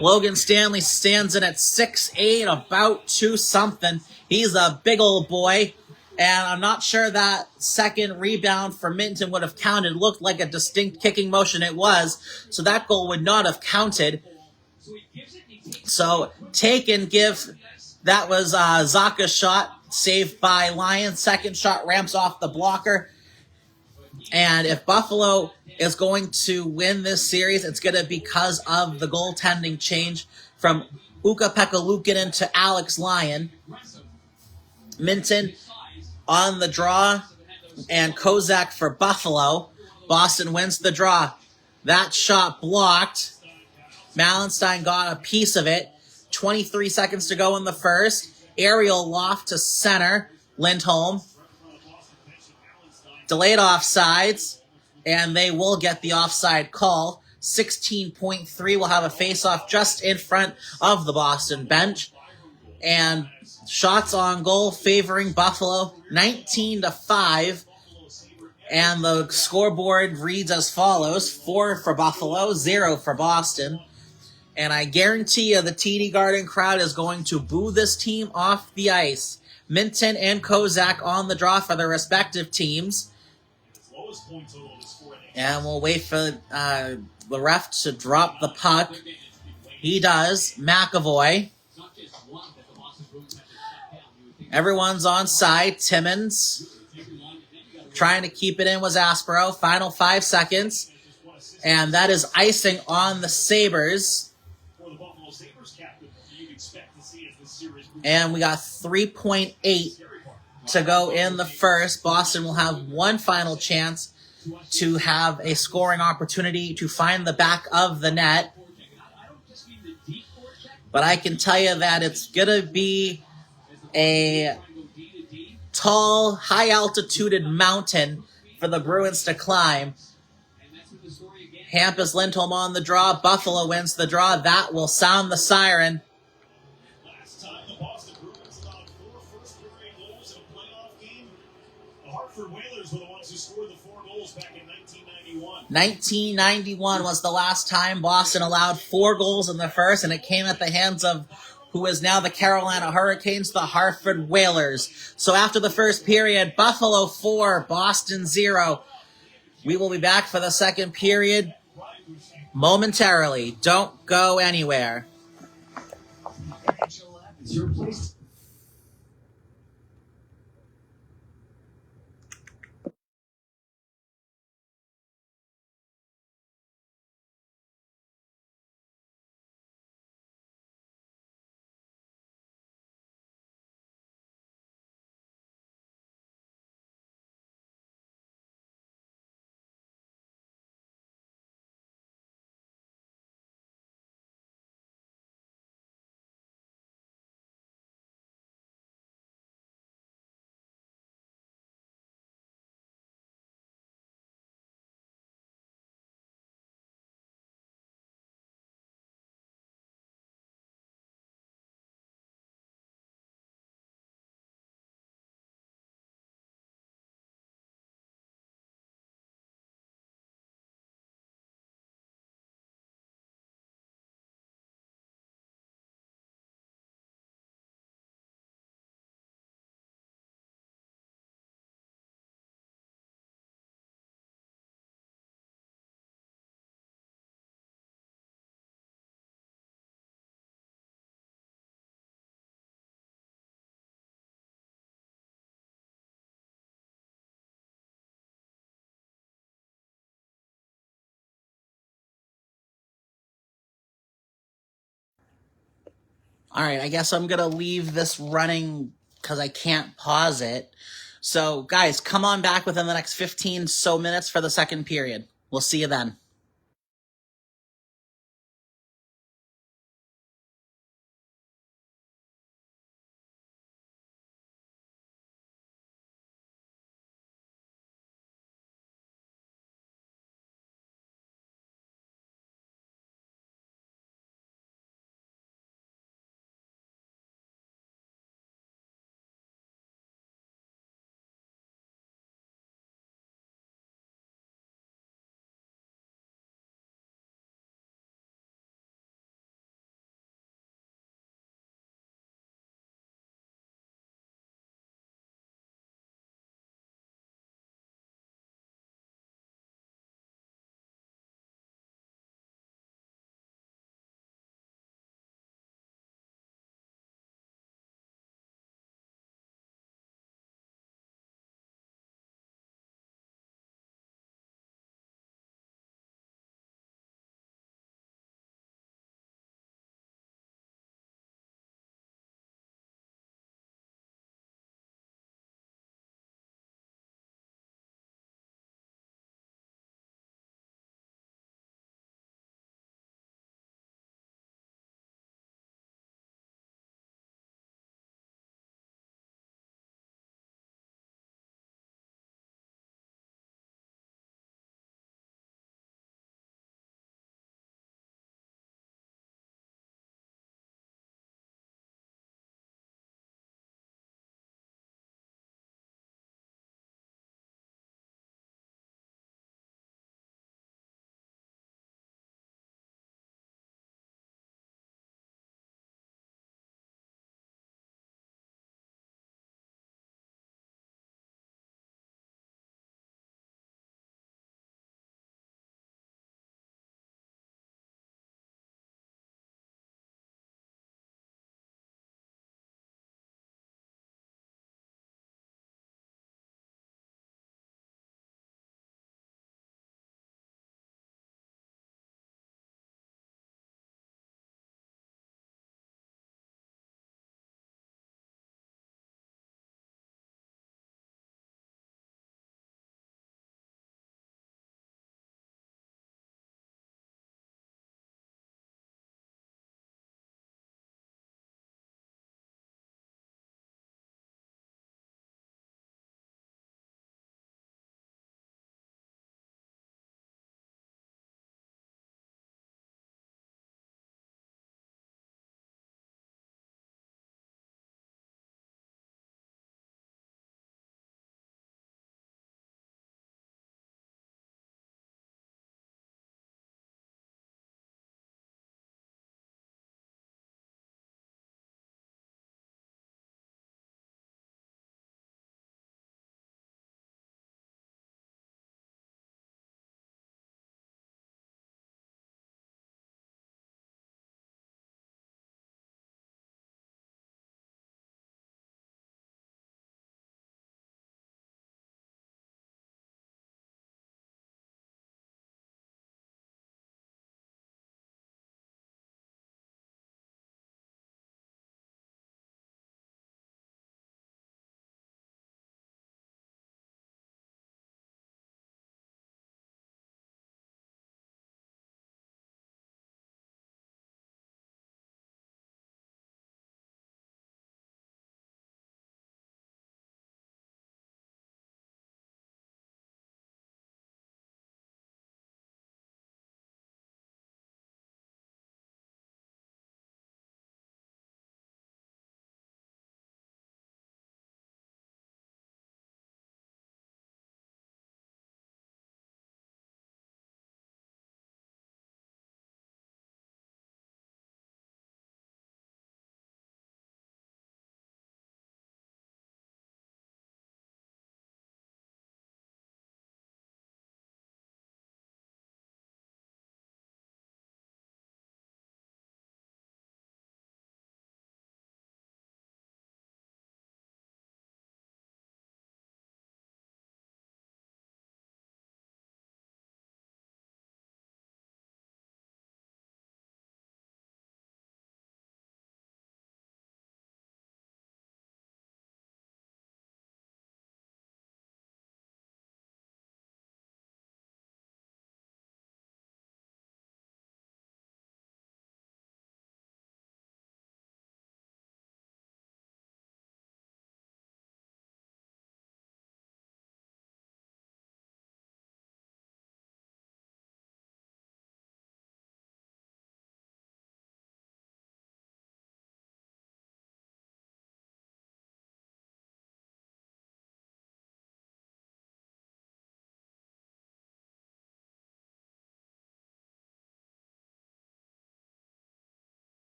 Logan Stanley stands in at 6'8", about 2-something. He's a big old boy, and I'm not sure that second rebound for Minton would have counted. It looked like a distinct kicking motion. It was, so that goal would not have counted. So take and give. That was Zacha's shot, saved by Lyon. Second shot ramps off the blocker. And if Buffalo is going to win this series, it's going to be because of the goaltending change from Ukko-Pekka Luukkonen to Alex Lyon. Minton on the draw, and Kozak for Buffalo. Boston wins the draw. That shot blocked. Malenstein got a piece of it. 23 seconds to go in the first. Aerial loft to center. Lindholm. Delayed offsides, and they will get the offside call. 16.3 will have a face-off just in front of the Boston bench. And shots on goal favoring Buffalo, 19-5. And the scoreboard reads as follows: 4 for Buffalo, 0 for Boston. And I guarantee you the TD Garden crowd is going to boo this team off the ice. Minton and Kozak on the draw for their respective teams. And we'll wait for the ref to drop the puck. He does. McAvoy. Everyone's on side. Timmins trying to keep it in was Aspero. Final 5 seconds. And that is icing on the Sabres. And we got 3.8 to go in the first. Boston will have one final chance to have a scoring opportunity to find the back of the net. But I can tell you that it's going to be a tall, high-altitude mountain for the Bruins to climb. Hampus Lindholm on the draw. Buffalo wins the draw. That will sound the siren. Last time the Boston Bruins allowed 4 first-period goals in a playoff game, the Hartford Whalers were the ones who scored the 4 goals back in 1991. 1991 was the last time Boston allowed 4 goals in the first, and it came at the hands of who is now the Carolina Hurricanes, the Hartford Whalers. So after the first period, Buffalo 4, Boston 0. We will be back for the second period momentarily. Don't go anywhere. All right, I guess I'm going to leave this running because I can't pause it. So, guys, come on back within the next 15 so minutes for the second period. We'll see you then.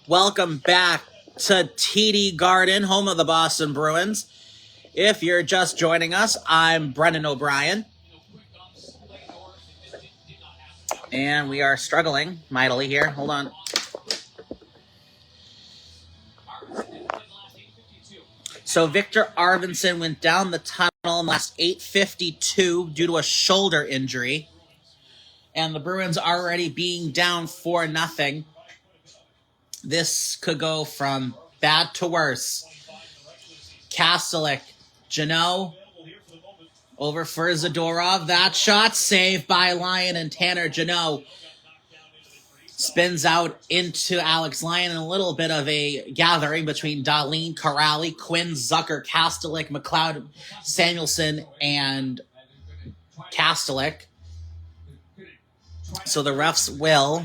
Welcome back to TD Garden, home of the Boston Bruins. If you're just joining us, I'm Brendan O'Brien. And we are struggling mightily here. Hold on. So Victor Arvidsson went down the tunnel in the last 8:52 due to a shoulder injury. And the Bruins already being down 4-0. This could go from bad to worse. Kastelik, Janot, over for Zadorov. That shot saved by Lyon, and Tanner Janot spins out into Alex Lyon, and a little bit of a gathering between Dahlin, Kuraly, Quinn, Zucker, Kastelik, McLeod, Samuelson, and Kastelik. So the refs will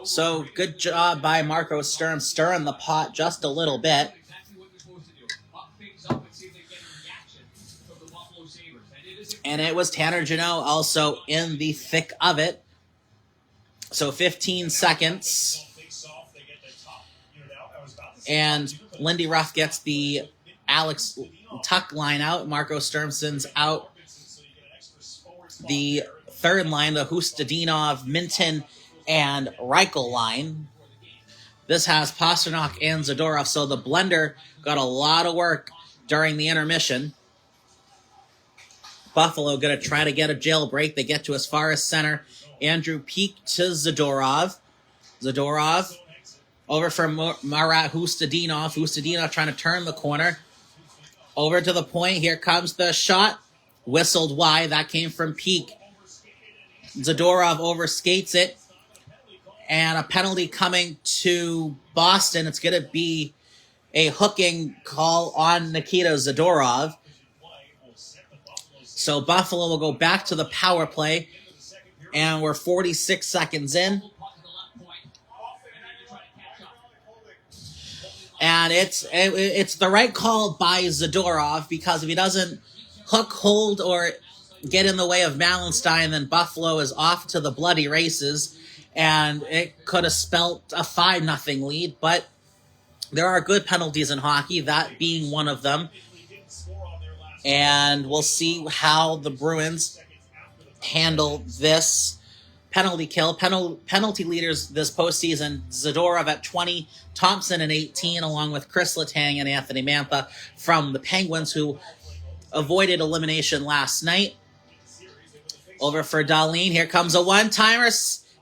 So good job by Marco Sturm, stirring the pot just a little bit. And it was Tanner Janot also in the thick of it. So 15 seconds. And Lindy Ruff gets the Alex Tuck line out. Marco Sturm sends out the third line, the Hustadinov, Minton, and Reichel line. This has Pasternak and Zadorov, so the blender got a lot of work during the intermission. Buffalo going to try to get a jailbreak. They get to as far as center. Andrew Peak to Zadorov. Zadorov over for Marat Hustadinov. Hustadinov trying to turn the corner. Over to the point. Here comes the shot. Whistled wide. That came from Peak. Zadorov overskates it. And a penalty coming to Boston. It's going to be a hooking call on Nikita Zadorov. So Buffalo will go back to the power play. And we're 46 seconds in. And it's the right call by Zadorov, because if he doesn't hook, hold, or get in the way of Malenstein, then Buffalo is off to the bloody races. And it could have spelt a 5-0 lead, but there are good penalties in hockey, that being one of them. And we'll see how the Bruins handle this penalty kill. Penalty leaders this postseason, Zadorov at 20, Thompson at 18, along with Chris Letang and Anthony Mantha from the Penguins, who avoided elimination last night. Over for Dahlin. Here comes a one-timer.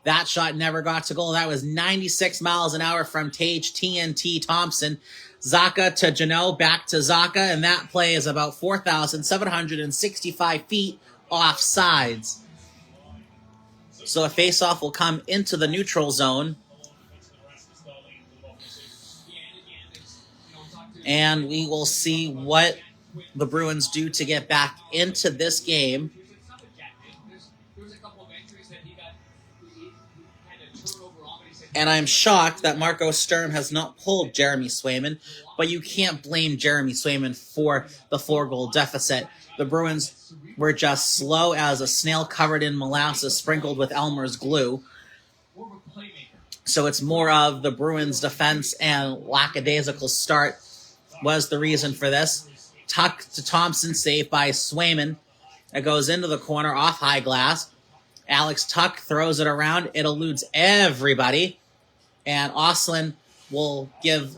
That shot never got to goal. That was 96 miles an hour from Tage TNT Thompson. Zacha to Janot, back to Zacha, and that play is about 4,765 feet off sides. So a face-off will come into the neutral zone. And we will see what the Bruins do to get back into this game. And I'm shocked that Marco Sturm has not pulled Jeremy Swayman, but you can't blame Jeremy Swayman for the 4-goal deficit. The Bruins were just slow as a snail covered in molasses sprinkled with Elmer's glue. So it's more of the Bruins' defense and lackadaisical start was the reason for this. Tuck to Thompson, saved by Swayman. It goes into the corner off high glass. Alex Tuck throws it around. It eludes everybody. And Oslin will give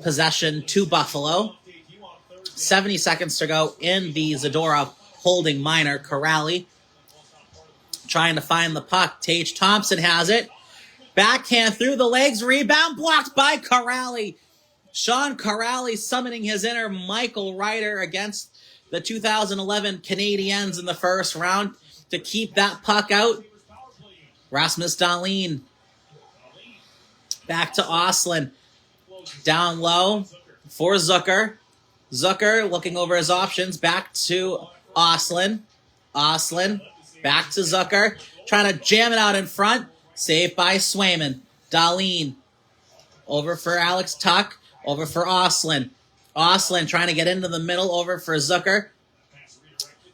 possession to Buffalo. 70 seconds to go in the Zadorov holding minor. Kuraly trying to find the puck. Tage Thompson has it. Backhand through the legs. Rebound blocked by Kuraly. Sean Kuraly summoning his inner Michael Ryder against the 2011 Canadiens in the first round to keep that puck out. Rasmus Dahlin back to Oslin. Down low for Zucker. Zucker looking over his options. Back to Oslin. Oslin back to Zucker. Trying to jam it out in front. Saved by Swayman. Dahlin over for Alex Tuck. Over for Oslin. Oslin trying to get into the middle. Over for Zucker.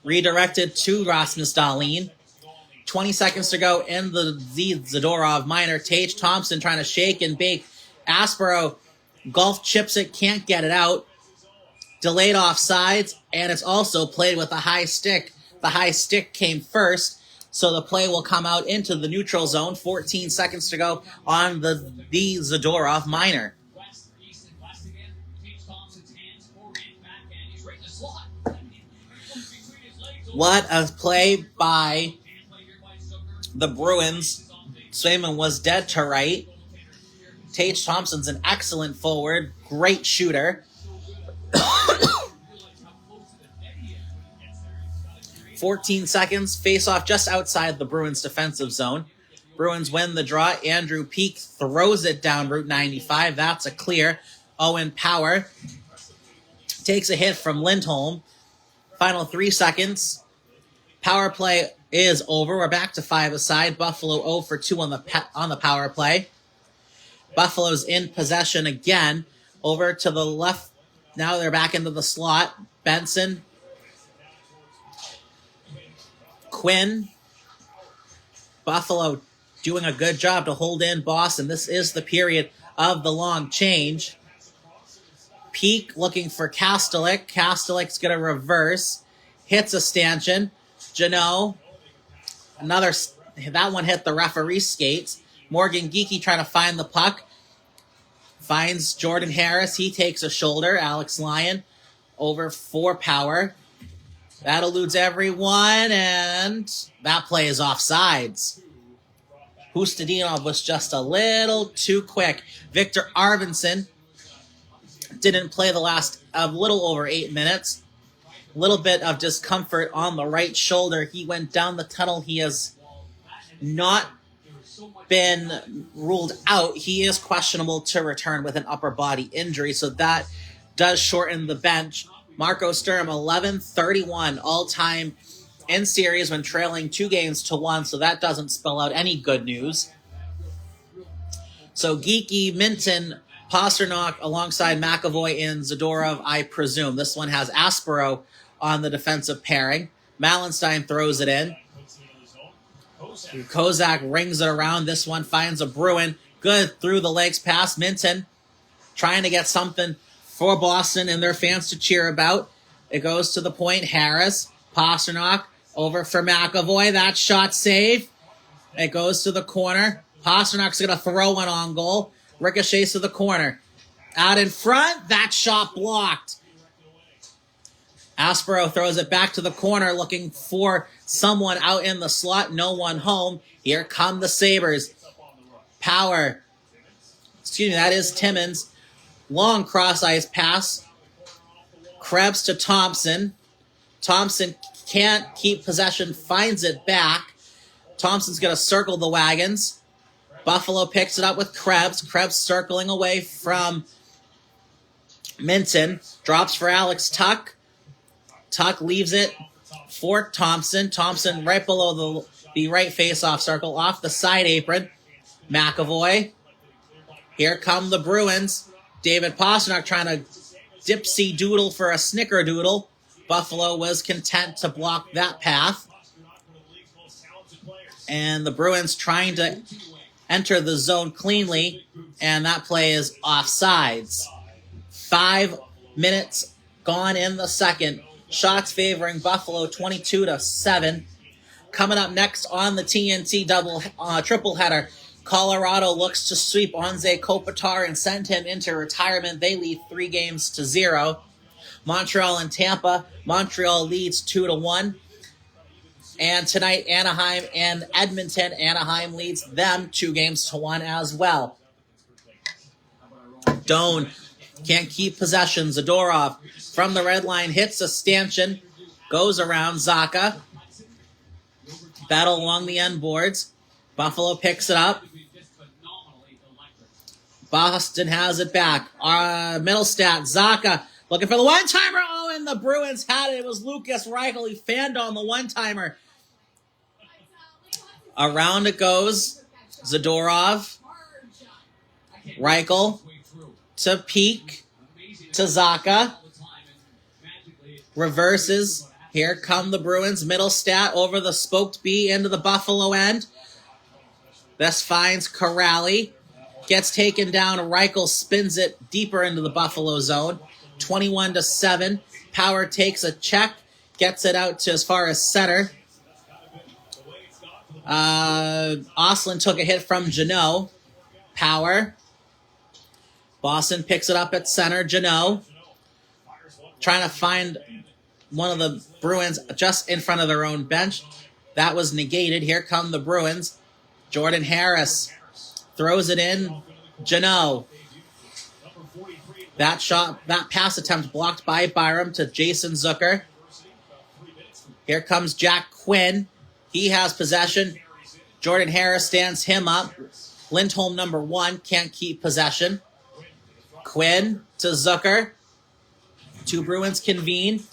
Redirected to Rasmus Dahlin. 20 seconds to go in the Zadorov minor. Tage Thompson trying to shake and bake. Aspero golf chips it, can't get it out. Delayed offsides, and it's also played with a high stick. The high stick came first, so the play will come out into the neutral zone. 14 seconds to go on the Zadorov minor. What a play by the Bruins. Swayman was dead to right. Tage Thompson's an excellent forward, great shooter. 14 seconds, face-off just outside the Bruins' defensive zone. Bruins win the draw. Andrew Peak throws it down Route 95. That's a clear. Owen Power takes a hit from Lindholm. Final 3 seconds. Power play is over. We're back to 5 aside. Buffalo 0 for 2 on the power play. Buffalo's in possession again. Over to the left. Now they're back into the slot. Benson. Quinn. Buffalo doing a good job to hold in Boston. This is the period of the long change. Peak looking for Kastelik. Kastelik's going to reverse. Hits a stanchion. Janot. That one hit the referee's skates. Morgan Geekie trying to find the puck. Finds Jordan Harris. He takes a shoulder. Alex Lyon over for Power. That eludes everyone, and that play is offsides. Hustadinov was just a little too quick. Victor Arvidsson didn't play the last little over 8 minutes. A little bit of discomfort on the right shoulder. He went down the tunnel. He has not been ruled out. He is questionable to return with an upper body injury, so that does shorten the bench. Marco Sturm, 11-31 all-time in series when trailing 2-1, so that doesn't spell out any good news. So Geekie, Minton, Pasternak alongside McAvoy and Zadorov, I presume. This one has Aspero on the defensive pairing. Malenstein throws it in. Kozak rings it around. This one finds a Bruin. Good through the legs past Minton. Trying to get something for Boston and their fans to cheer about. It goes to the point. Harris. Pasternak over for McAvoy. That shot saved. It goes to the corner. Pasternak's going to throw one on goal. Ricochets to the corner. Out in front. That shot blocked. Aspero throws it back to the corner looking for someone out in the slot. No one home. Here come the Sabres. Power. That is Timmins. Long cross-ice pass. Krebs to Thompson. Thompson can't keep possession. Finds it back. Thompson's going to circle the wagons. Buffalo picks it up with Krebs. Krebs circling away from Minton. Drops for Alex Tuck. Tuck leaves it for Thompson. Thompson right below the right face-off circle, off the side apron. McAvoy. Here come the Bruins. David Pasternak trying to dipsy-doodle for a snickerdoodle. Buffalo was content to block that path. And the Bruins trying to enter the zone cleanly, and that play is offsides. 5 minutes gone in the second. Shots favoring Buffalo 22-7. Coming up next on the TNT triple header, Colorado looks to sweep Anze Kopitar and send him into retirement. They lead 3-0. Montreal and Tampa. Montreal leads 2-1. And tonight, Anaheim and Edmonton. Anaheim leads them 2-1 as well. Doan can't keep possession. Zadorov from the red line hits a stanchion. Goes around Zacha. Battle along the end boards. Buffalo picks it up. Boston has it back. Middlestat, Zacha looking for the one-timer. Oh, and the Bruins had it. It was Lucas Reichel. He fanned on the one-timer. Around it goes. Zadorov. Reichel to Peak. To Zacha. Reverses. Here come the Bruins. Middlestat over the spoked B into the Buffalo end. This finds Kuraly. Gets taken down. Reichel spins it deeper into the Buffalo zone. 21-7. Power takes a check. Gets it out to as far as center. Oslin took a hit from Janot. Power. Boston picks it up at center. Janot trying to find one of the Bruins just in front of their own bench. That was negated. Here come the Bruins. Jordan Harris throws it in. Janot. That pass attempt blocked by Byram to Jason Zucker. Here comes Jack Quinn. He has possession. Jordan Harris stands him up. Lindholm, number 1, can't keep possession. Quinn to Zucker. 2 Bruins convene.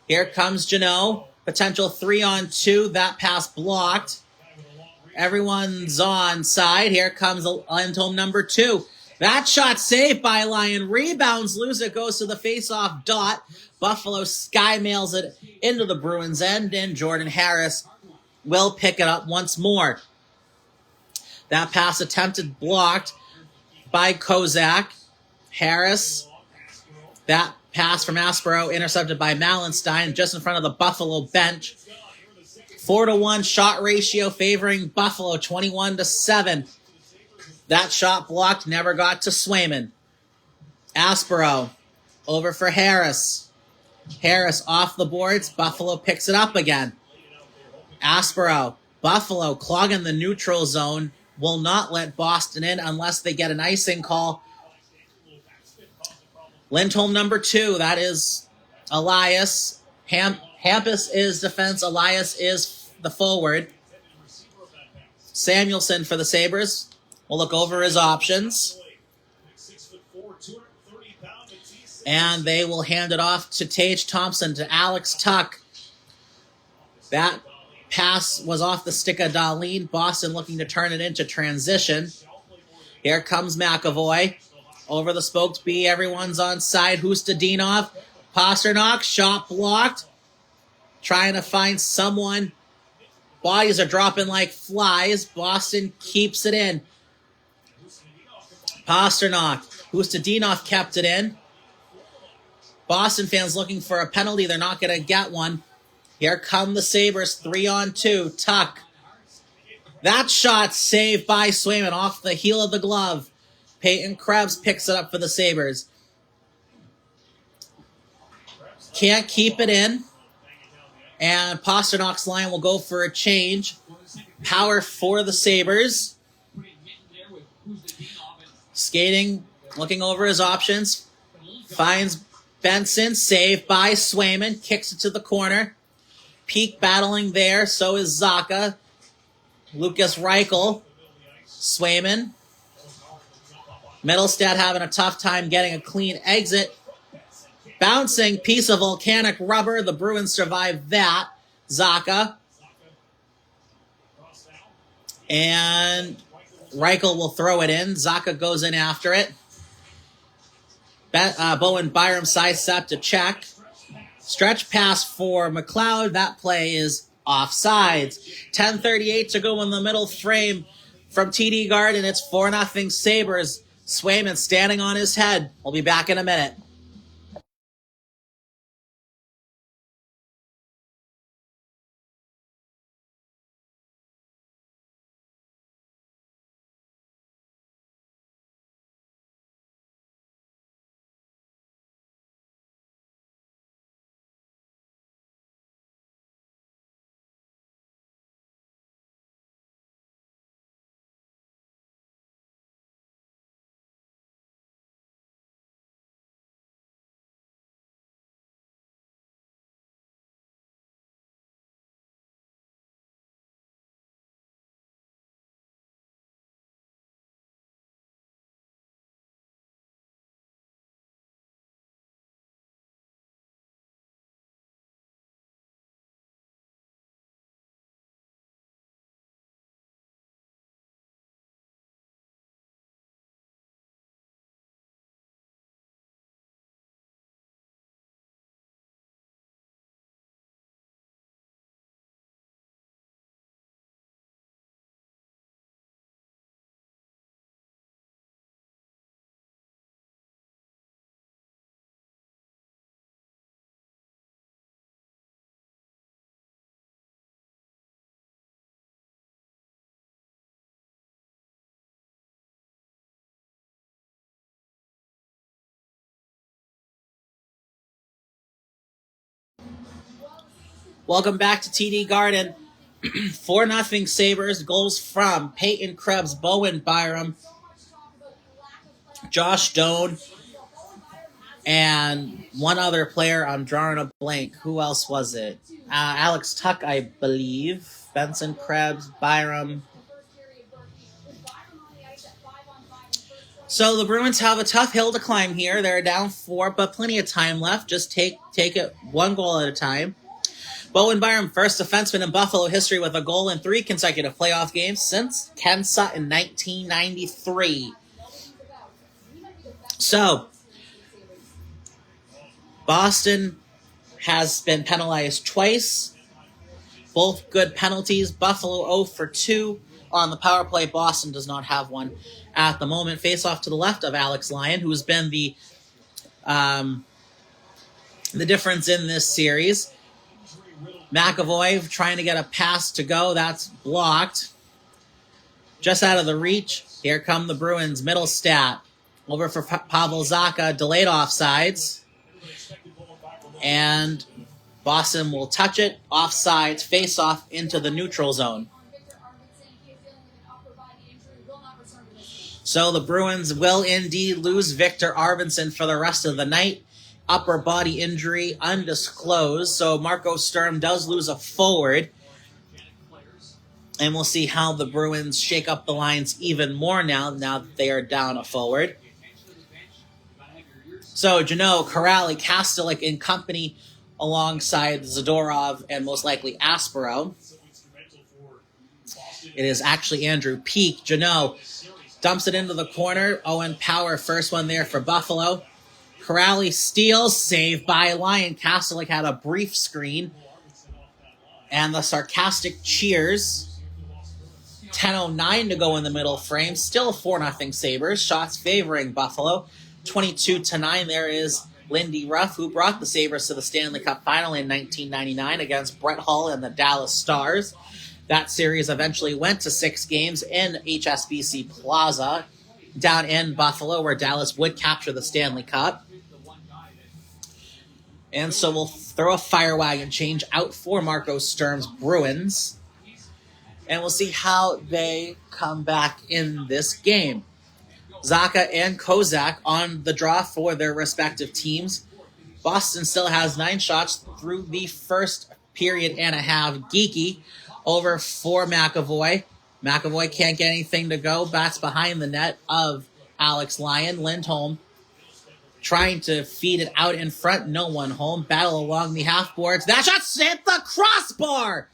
Here comes Janot. Potential 3-on-2. That pass blocked. Everyone's on side. Here comes Lindholm, number 2. That shot saved by Lyon. Rebounds loose. It goes to the face-off dot. Buffalo sky mails it into the Bruins end, and Jordan Harris will pick it up once more. That pass attempted blocked by Kozak. Harris. That pass from Aspero intercepted by Malenstein just in front of the Buffalo bench. 4-1 shot ratio favoring Buffalo, 21-7. That shot blocked, never got to Swayman. Aspero over for Harris. Harris off the boards. Buffalo picks it up again. Aspero. Buffalo clogging the neutral zone. Will not let Boston in unless they get an icing call. Lindholm, number 2. That is Elias. Hampus is defense. Elias is the forward. Samuelson for the Sabres. We'll look over his options. And they will hand it off to Tage Thompson to Alex Tuck. That pass was off the stick of Dahlin. Boston looking to turn it into transition. Here comes McAvoy. Over the spoked B. Everyone's on side. Hustadinov. Pasternak. Shot blocked. Trying to find someone. Bodies are dropping like flies. Boston keeps it in. Pasternak. Hustadinov kept it in. Boston fans looking for a penalty. They're not going to get one. Here come the Sabres. 3-on-2. Tuck. That shot saved by Swayman off the heel of the glove. Peyton Krebs picks it up for the Sabres. Can't keep it in. And Pasternak's line will go for a change. Power for the Sabres. Skating, looking over his options. Finds Benson, saved by Swayman. Kicks it to the corner. Peak battling there, so is Zacha. Lucas Reichel. Swayman. Middlestat having a tough time getting a clean exit. Bouncing piece of volcanic rubber. The Bruins survive that. Zacha. And Reichel will throw it in. Zacha goes in after it. Bowen Byram sidestep to check. Stretch pass for McLeod. That play is offsides. 10:38 to go in the middle frame from TD Garden. It's 4-0 Sabres. Swayman standing on his head. We'll be back in a minute. Welcome back to TD Garden. 4-0 Sabres. Goals from Peyton Krebs, Bowen Byram, Josh Doan, and one other player. I'm drawing a blank. Who else was it? Alex Tuck, I believe. Benson Krebs, Byram. So the Bruins have a tough hill to climb here. They're down 4, but plenty of time left. Just take it one goal at a time. Bowen Byram, first defenseman in Buffalo history with a goal in 3 consecutive playoff games since Ken Sutton 1993. So, Boston has been penalized twice. Both good penalties. Buffalo 0 for 2 on the power play. Boston does not have one at the moment. Face off to the left of Alex Lyon, who has been the difference in this series. McAvoy trying to get a pass to go. That's blocked. Just out of the reach. Here come the Bruins. Middle stat. Over for Pavel Zacha. Delayed offsides. And Boston will touch it. Offsides. Face off into the neutral zone. So the Bruins will indeed lose Victor Arvidsson for the rest of the night. Upper body injury undisclosed. So Marco Sturm does lose a forward. And we'll see how the Bruins shake up the lines even more now that they are down a forward. So Jeannot, Kuraly, Kastelik in company alongside Zadorov and most likely Aspero. It is actually Andrew Peeke. Jeannot dumps it into the corner. Owen Power, first one there for Buffalo. Kuraly steals, saved by Lyon. Kastelik had a brief screen. And the sarcastic cheers. 10:09 to go in the middle frame. Still 4-0 Sabres. Shots favoring Buffalo. 22-9. There is Lindy Ruff, who brought the Sabres to the Stanley Cup Final in 1999 against Brett Hull and the Dallas Stars. That series eventually went to 6 games in HSBC Plaza down in Buffalo, where Dallas would capture the Stanley Cup. And so we'll throw a fire wagon change out for Marco Sturm's Bruins. And we'll see how they come back in this game. Zacha and Kozak on the draw for their respective teams. Boston still has 9 shots through the first period and a half. Geeky over for McAvoy. McAvoy can't get anything to go. Bats behind the net of Alex Lyon. Lindholm trying to feed it out in front. No one home. Battle along the half boards. That shot hit the crossbar.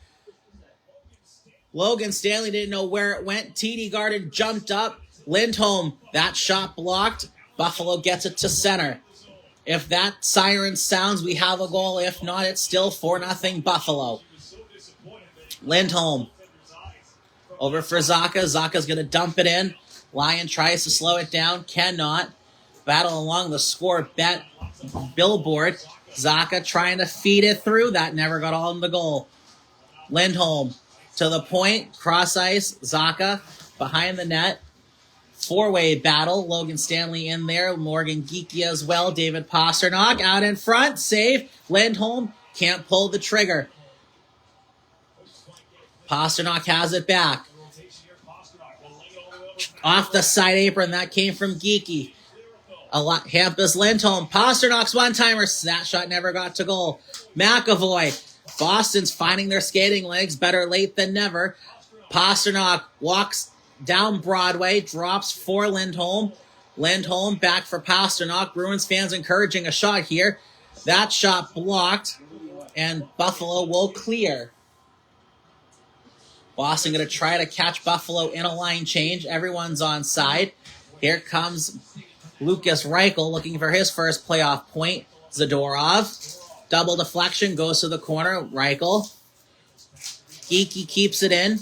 Logan Stanley didn't know where it went. TD Garden jumped up. Lindholm, that shot blocked. Buffalo gets it to center. If that siren sounds, we have a goal. If not, it's still 4-0 Buffalo. Lindholm over for Zacha. Zacha's going to dump it in. Lyon tries to slow it down. Cannot. Battle along the score bet billboard. Zacha trying to feed it through. That never got all in the goal. Lindholm to the point. Cross ice. Zacha behind the net. 4-way battle. Logan Stanley in there. Morgan Geeky as well. David Pastrnak out in front. Save. Lindholm can't pull the trigger. Pastrnak has it back. Off the side apron. That came from Geeky. Hampus Lindholm. Pasternak's one-timer. That shot never got to goal. McAvoy. Boston's finding their skating legs. Better late than never. Pastrnak walks down Broadway. Drops for Lindholm. Lindholm back for Pastrnak. Bruins fans encouraging a shot here. That shot blocked. And Buffalo will clear. Boston going to try to catch Buffalo in a line change. Everyone's on side. Here comes Lucas Reichel looking for his first playoff point. Zadorov. Double deflection. Goes to the corner. Reichel. Geeky keeps it in.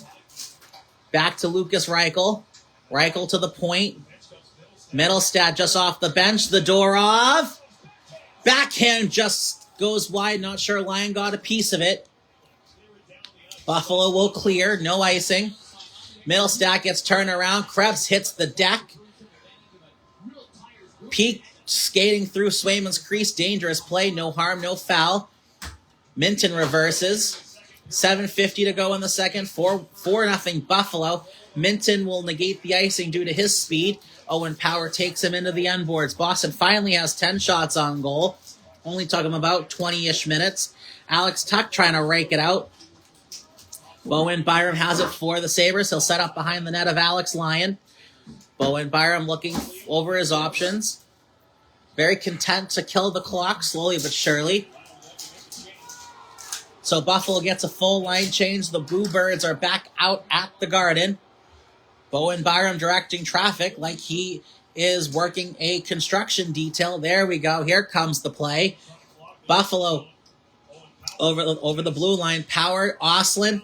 Back to Lucas Reichel. Reichel to the point. Middlestat just off the bench. Zadorov. Backhand just goes wide. Not sure Lyon got a piece of it. Buffalo will clear. No icing. Middlestat gets turned around. Krebs hits the deck. Peeke skating through Swayman's crease. Dangerous play. No harm, no foul. Minton reverses. 7:50 to go in the second. 4-0 Buffalo. Minton will negate the icing due to his speed. Owen Power takes him into the end boards. Boston finally has 10 shots on goal. Only took him about 20-ish minutes. Alex Tuck trying to rake it out. Bowen Byram has it for the Sabres. He'll set up behind the net of Alex Lyon. Bowen Byram looking over his options. Very content to kill the clock slowly but surely. So Buffalo gets a full line change. The Bluebirds are back out at the Garden. Bowen Byram directing traffic like he is working a construction detail. There we go. Here comes the play. Buffalo over the blue line. Power, Oslin.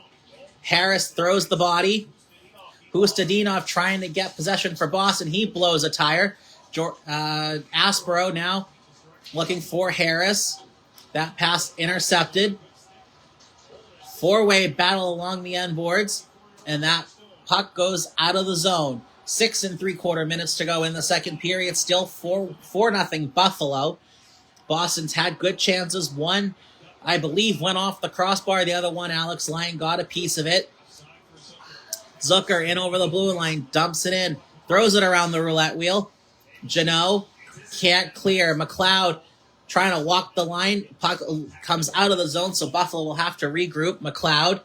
Harris throws the body. Hustadinov trying to get possession for Boston. He blows a tire. Aspero now looking for Harris. That pass intercepted. Four-way battle along the end boards. And that puck goes out of the zone. 6 3/4 minutes to go in the second period. Still 4-0 Buffalo. Boston's had good chances. One, I believe, went off the crossbar. The other one, Alex Lyon got a piece of it. Zucker in over the blue line. Dumps it in. Throws it around the roulette wheel. Janot can't clear. McLeod trying to walk the line. Puck comes out of the zone, so Buffalo will have to regroup. McLeod.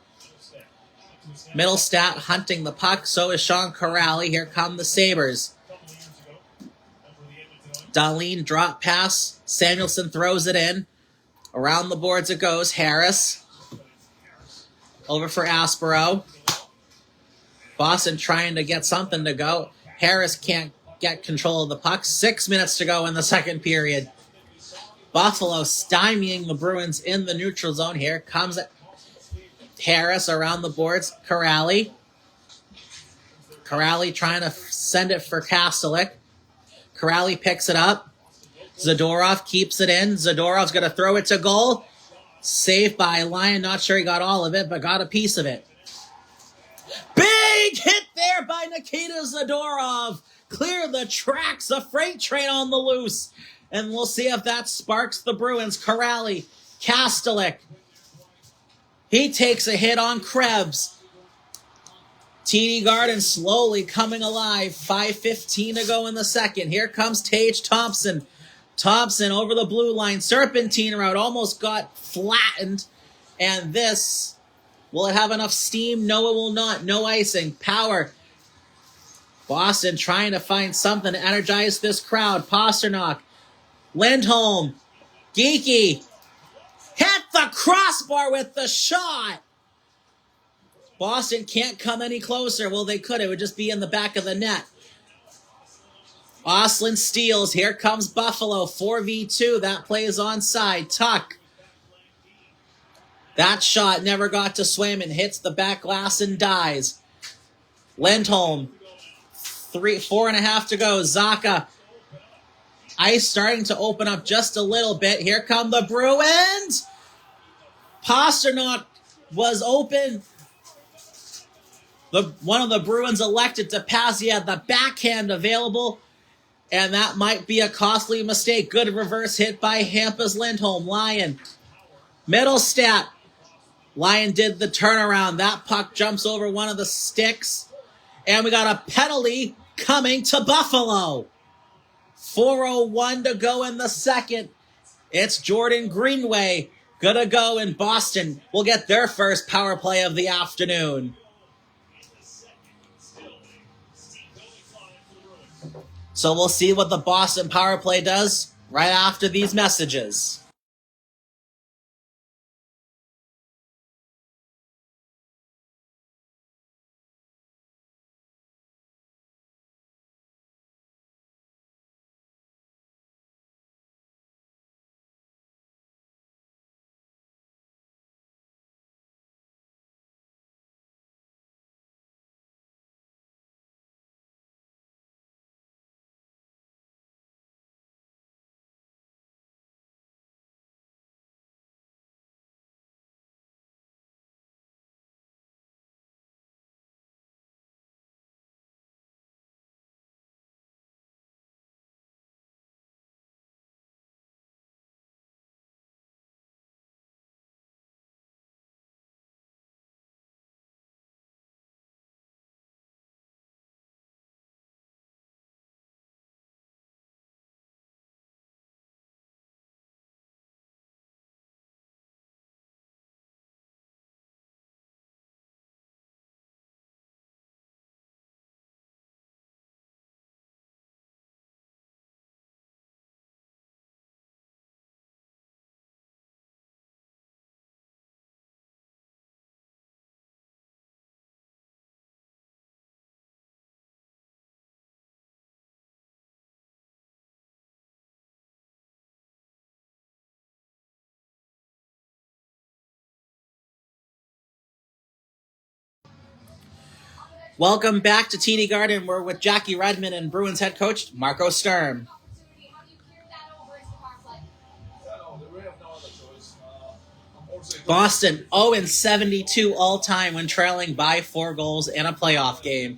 Middlestat hunting the puck. So is Sean Kuraly. Here come the Sabres. Dahlin drop pass. Samuelson throws it in. Around the boards it goes. Harris. Over for Aspero. Boston trying to get something to go. Harris can't get control of the puck. 6 minutes to go in the second period. Buffalo stymieing the Bruins in the neutral zone. Here comes Harris around the boards. Kuraly. Kuraly trying to send it for Kastelik. Kuraly picks it up. Zadorov keeps it in. Zadorov's going to throw it to goal. Saved by Lyon. Not sure he got all of it, but got a piece of it. Big hit there by Nikita Zadorov. Clear the tracks. A freight train on the loose. And we'll see if that sparks the Bruins. Kuraly. Kastelik. He takes a hit on Krebs. TD Garden slowly coming alive. 5:15 to go in the second. Here comes Tage Thompson. Thompson over the blue line. Serpentine route. Almost got flattened. And this, will it have enough steam? No, it will not. No icing. Power. Boston trying to find something to energize this crowd. Pasternak. Lindholm. Geeky. Hit the crossbar with the shot. Boston can't come any closer. Well, they could. It would just be in the back of the net. Oslin steals. Here comes Buffalo. 4v2. That play is onside. Tuck. That shot never got to swim and hits the back glass and dies. Lindholm. 4.5 to go. Zacha. Ice starting to open up just a little bit. Here come the Bruins. Pasternak was open. One of the Bruins elected to pass. He had the backhand available. And that might be a costly mistake. Good reverse hit by Hampus Lindholm. Lyon. Middlestat. Lyon did the turnaround. That puck jumps over one of the sticks. And we got a penalty coming to Buffalo. 4:01 to go in the second. It's Jordan Greenway gonna go, and Boston will get their first power play of the afternoon. So we'll see what the Boston power play does right after these messages. Welcome back to TD Garden. We're with Jackie Redmond and Bruins head coach Marco Sturm. Boston 0-72 all-time when trailing by 4 goals in a playoff game.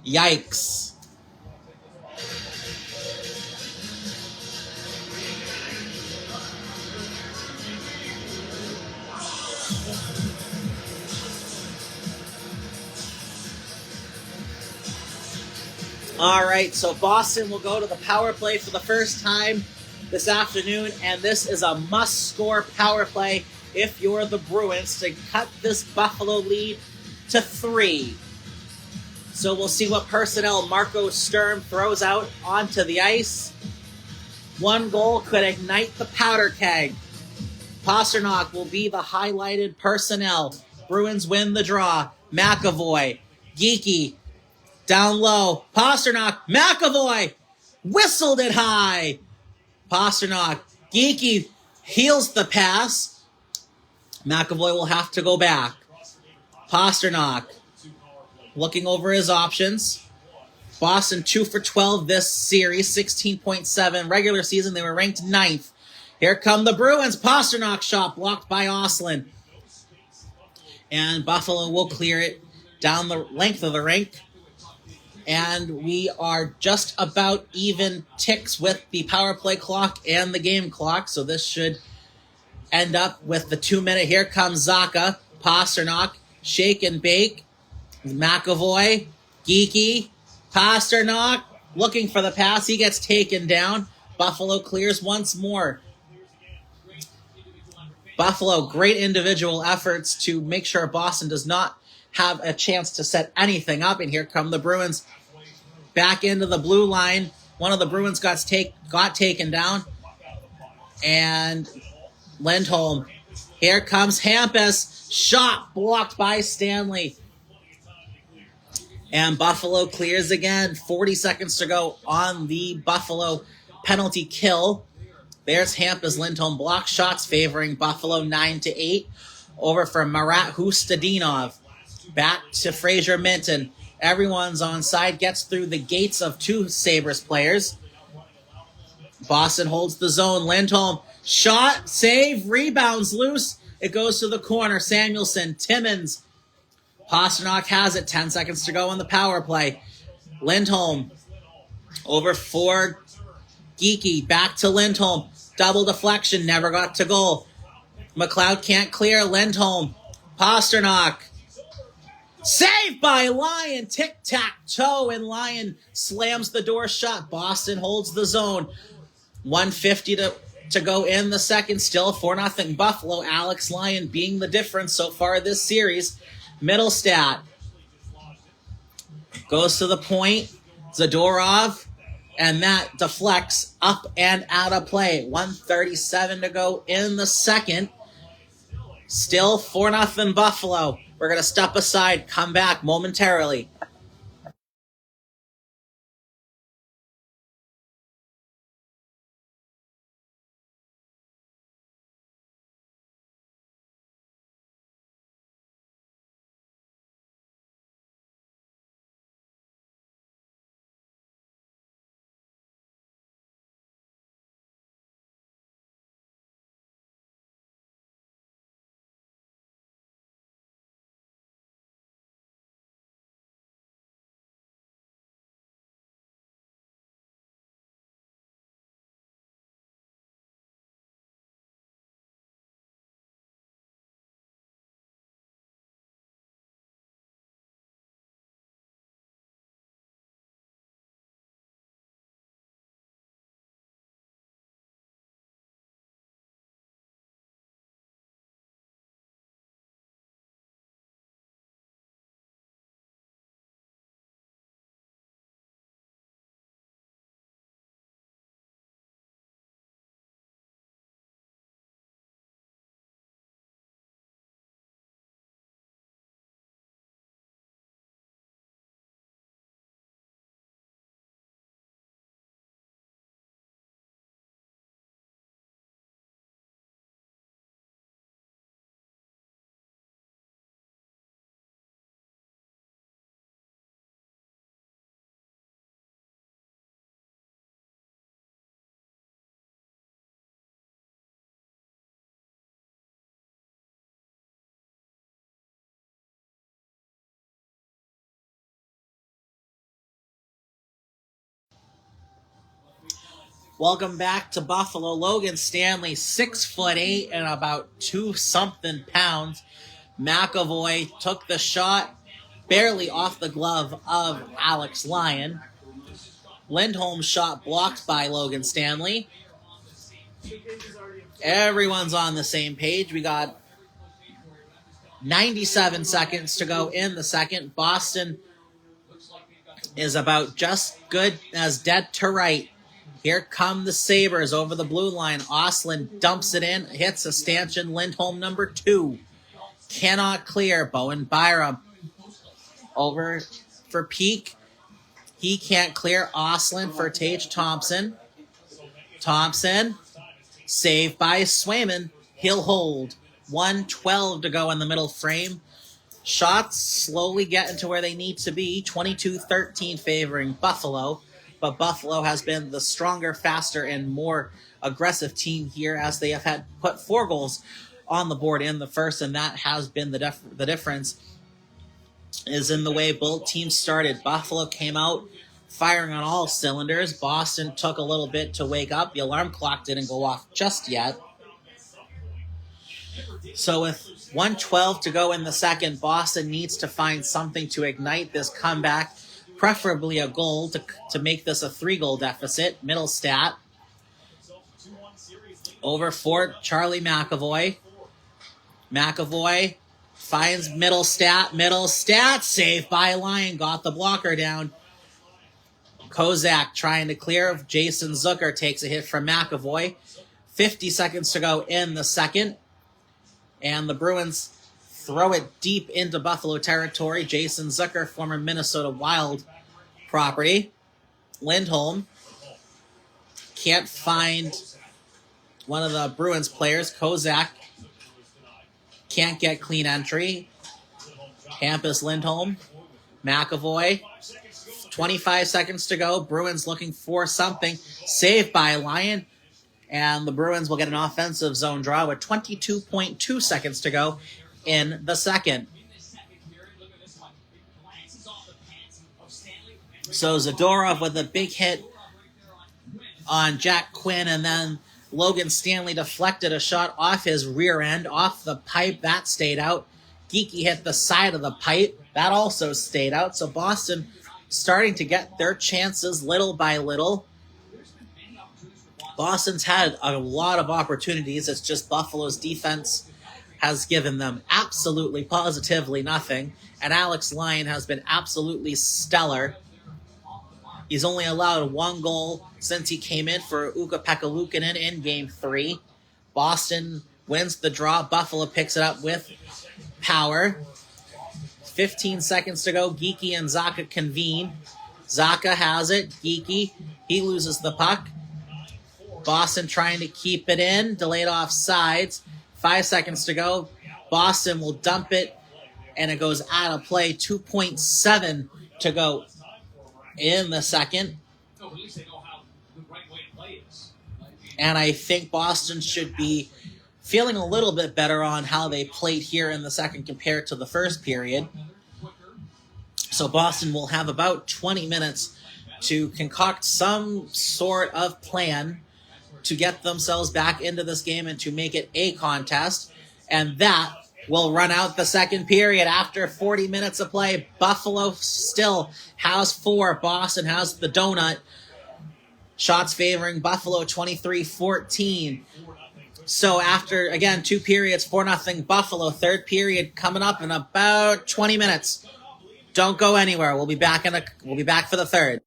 Yikes. All right, so Boston will go to the power play for the first time this afternoon, and this is a must-score power play if you're the Bruins to cut this Buffalo lead to 3. So we'll see what personnel Marco Sturm throws out onto the ice. 1 goal could ignite the powder keg. Pastrnak will be the highlighted personnel. Bruins win the draw. McAvoy, Geeky, down low. Pastrnak, McAvoy, whistled it high. Pastrnak, Geeky heals the pass. McAvoy will have to go back. Pastrnak looking over his options. Boston 2 for 12 this series, 16.7. Regular season, they were ranked 9th. Here come the Bruins. Pastrnak shot blocked by Oslin. And Buffalo will clear it down the length of the rink. And we are just about even ticks with the power play clock and the game clock. So this should end up with the 2-minute. Here comes Zacha. Pastrnak, shake and bake. McAvoy, Geeky, Pastrnak, looking for the pass. He gets taken down. Buffalo clears once more. Buffalo, great individual efforts to make sure Boston does not have a chance to set anything up. And here come the Bruins back into the blue line. One of the Bruins got taken down. And Lindholm. Here comes Hampus. Shot blocked by Stanley. And Buffalo clears again. 40 seconds to go on the Buffalo penalty kill. There's Hampus. Lindholm block shots favoring Buffalo 9-8. Over for Marat Hustadinov. Back to Fraser Minton. Everyone's on side. Gets through the gates of 2 Sabres players. Boston holds the zone. Lindholm. Shot. Save. Rebounds loose. It goes to the corner. Samuelson. Timmins. Pastrnak has it. 10 seconds to go on the power play. Lindholm. Over for Geeky. Back to Lindholm. Double deflection. Never got to goal. McLeod can't clear. Lindholm. Pastrnak. Saved by Lyon. Tic-tac-toe. And Lyon slams the door shut. Boston holds the zone. 150 to go in the second. Still 4-0 Buffalo. Alex Lyon being the difference so far this series. Middlestat goes to the point. Zadorov. And that deflects up and out of play. 1:37 to go in the second. Still 4-0 Buffalo. We're going to step aside, come back momentarily. Welcome back to Buffalo. Logan Stanley, 6'8" and about 2-something pounds. McAvoy took the shot barely off the glove of Alex Lyon. Lindholm's shot blocked by Logan Stanley. Everyone's on the same page. We got 97 seconds to go in the second. Boston is about just good as dead to right. Here come the Sabres over the blue line. Ostlund dumps it in, hits a stanchion. Lindholm number 2. Cannot clear. Bowen Byram over for Peak. He can't clear. Ostlund for Tage Thompson. Thompson, saved by Swayman. He'll hold. 1:12 to go in the middle frame. Shots slowly getting to where they need to be. 22-13 favoring Buffalo. But Buffalo has been the stronger, faster, and more aggressive team here as they have had put 4 goals on the board in the first, and that has been the difference is in the way both teams started. Buffalo came out firing on all cylinders. Boston took a little bit to wake up. The alarm clock didn't go off just yet. So with 1:12 to go in the second, Boston needs to find something to ignite this comeback, preferably a goal to make this a 3-goal deficit. Middle stat. Over for Charlie McAvoy. McAvoy finds middle stat, saved by Lyon, got the blocker down. Kozak trying to clear. Jason Zucker takes a hit from McAvoy. 50 seconds to go in the second. And the Bruins throw it deep into Buffalo territory. Jason Zucker, former Minnesota Wild property. Lindholm can't find one of the Bruins players. Kozak can't get clean entry. Hampus Lindholm. McAvoy. 25 seconds to go. Bruins looking for something. Saved by Lyon. And the Bruins will get an offensive zone draw with 22.2 seconds to go in the second. So Zadorov with a big hit on Jack Quinn, and then Logan Stanley deflected a shot off his rear end, off the pipe. That stayed out. Geeky hit the side of the pipe. That also stayed out. So Boston starting to get their chances little by little. Boston's had a lot of opportunities. It's just Buffalo's defense has given them absolutely, positively nothing. And Alex Lyon has been absolutely stellar. He's only allowed 1 goal since he came in for Ukko-Pekka Luukkonen in Game 3. Boston wins the draw. Buffalo picks it up with power. 15 seconds to go. Geeky and Zacha convene. Zacha has it. Geeky, he loses the puck. Boston trying to keep it in. Delayed offsides. 5 seconds to go. Boston will dump it, and it goes out of play. 2.7 to go in the second. And I think Boston should be feeling a little bit better on how they played here in the second compared to the first period. So Boston will have about 20 minutes to concoct some sort of plan to get themselves back into this game and to make it a contest. And that will run out the second period after 40 minutes of play. Buffalo still has 4. Boston has the donut. Shots favoring Buffalo 23-14. So after, again, 2 periods, 4-0 Buffalo. Third period coming up in about 20 minutes. Don't go anywhere. We'll be back for the third.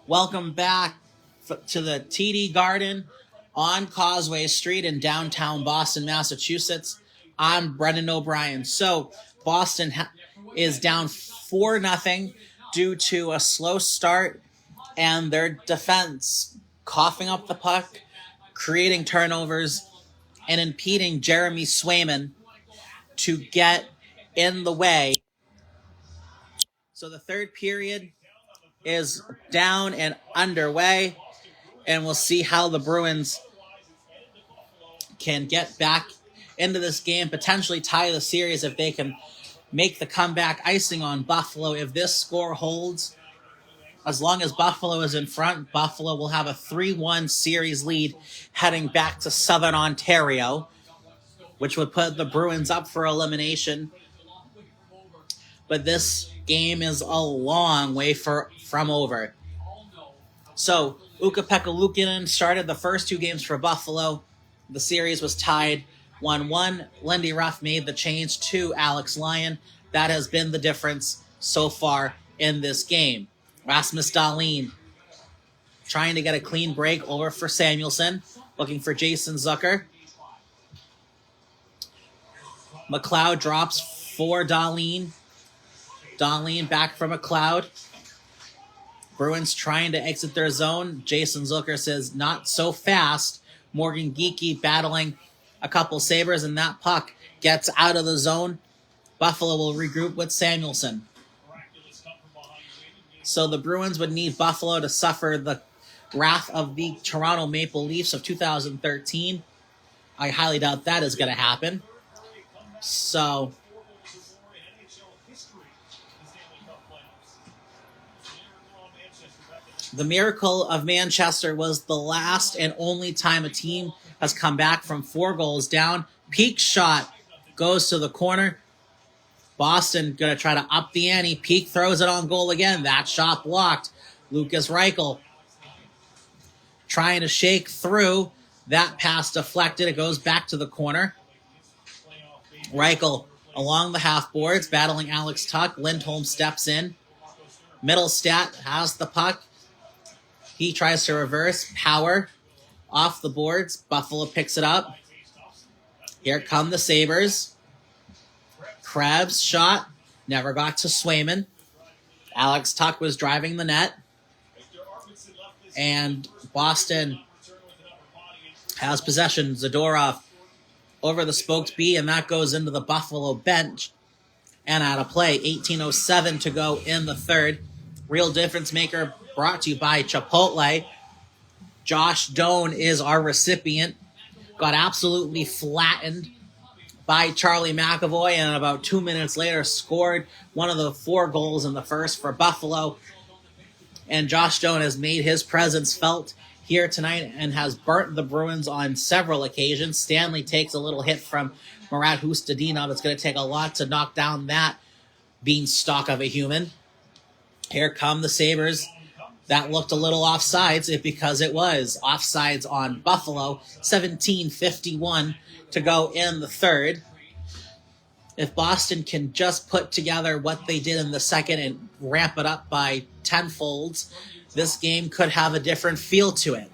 Welcome back to the TD Garden on Causeway Street in downtown Boston, Massachusetts. I'm Brendan O'Brien. So Boston is down 4-0 due to a slow start and their defense coughing up the puck, creating turnovers, and impeding Jeremy Swayman to get in the way. So the third period is down and underway, and we'll see how the Bruins can get back into this game, potentially tie the series if they can make the comeback icing on Buffalo. If this score holds, as long as Buffalo is in front, Buffalo will have a 3-1 series lead heading back to Southern Ontario, which would put the Bruins up for elimination. But this game is a long way from over. So, Ukko-Pekka Luukkonen started the first 2 games for Buffalo. The series was tied 1-1. Lindy Ruff made the change to Alex Lyon. That has been the difference so far in this game. Rasmus Dahlin trying to get a clean break over for Samuelsson, looking for Jason Zucker. McLeod drops for Dahlin. Dahlin back from McLeod. Bruins trying to exit their zone. Jason Zucker says, not so fast. Morgan Geekie battling a couple Sabres, and that puck gets out of the zone. Buffalo will regroup with Samuelsson. So the Bruins would need Buffalo to suffer the wrath of the Toronto Maple Leafs of 2013. I highly doubt that is going to happen. So the Miracle of Manchester was the last and only time a team has come back from 4 goals down. Peak shot goes to the corner. Boston going to try to up the ante. Peak throws it on goal again. That shot blocked. Lucas Reichel trying to shake through. That pass deflected. It goes back to the corner. Reichel along the half boards, battling Alex Tuch. Lindholm steps in. Middlestat has the puck. He tries to reverse. Power off the boards. Buffalo picks it up. Here come the Sabres. Krebs shot. Never got to Swayman. Alex Tuch was driving the net. And Boston has possession. Zadorov over the spoked B, and that goes into the Buffalo bench. And out of play. 18:07 to go in the third. Real difference maker brought to you by Chipotle. Josh Doan is our recipient. Got absolutely flattened by Charlie McAvoy, and about 2 minutes later scored one of the 4 goals in the first for Buffalo. And Josh Doan has made his presence felt here tonight and has burnt the Bruins on several occasions. Stanley takes a little hit from Murat Hustadinov. It's going to take a lot to knock down that beanstalk of a human. Here come the Sabres. That looked a little offsides because it was offsides on Buffalo. 17:51 to go in the third. If Boston can just put together what they did in the second and ramp it up by tenfolds, this game could have a different feel to it.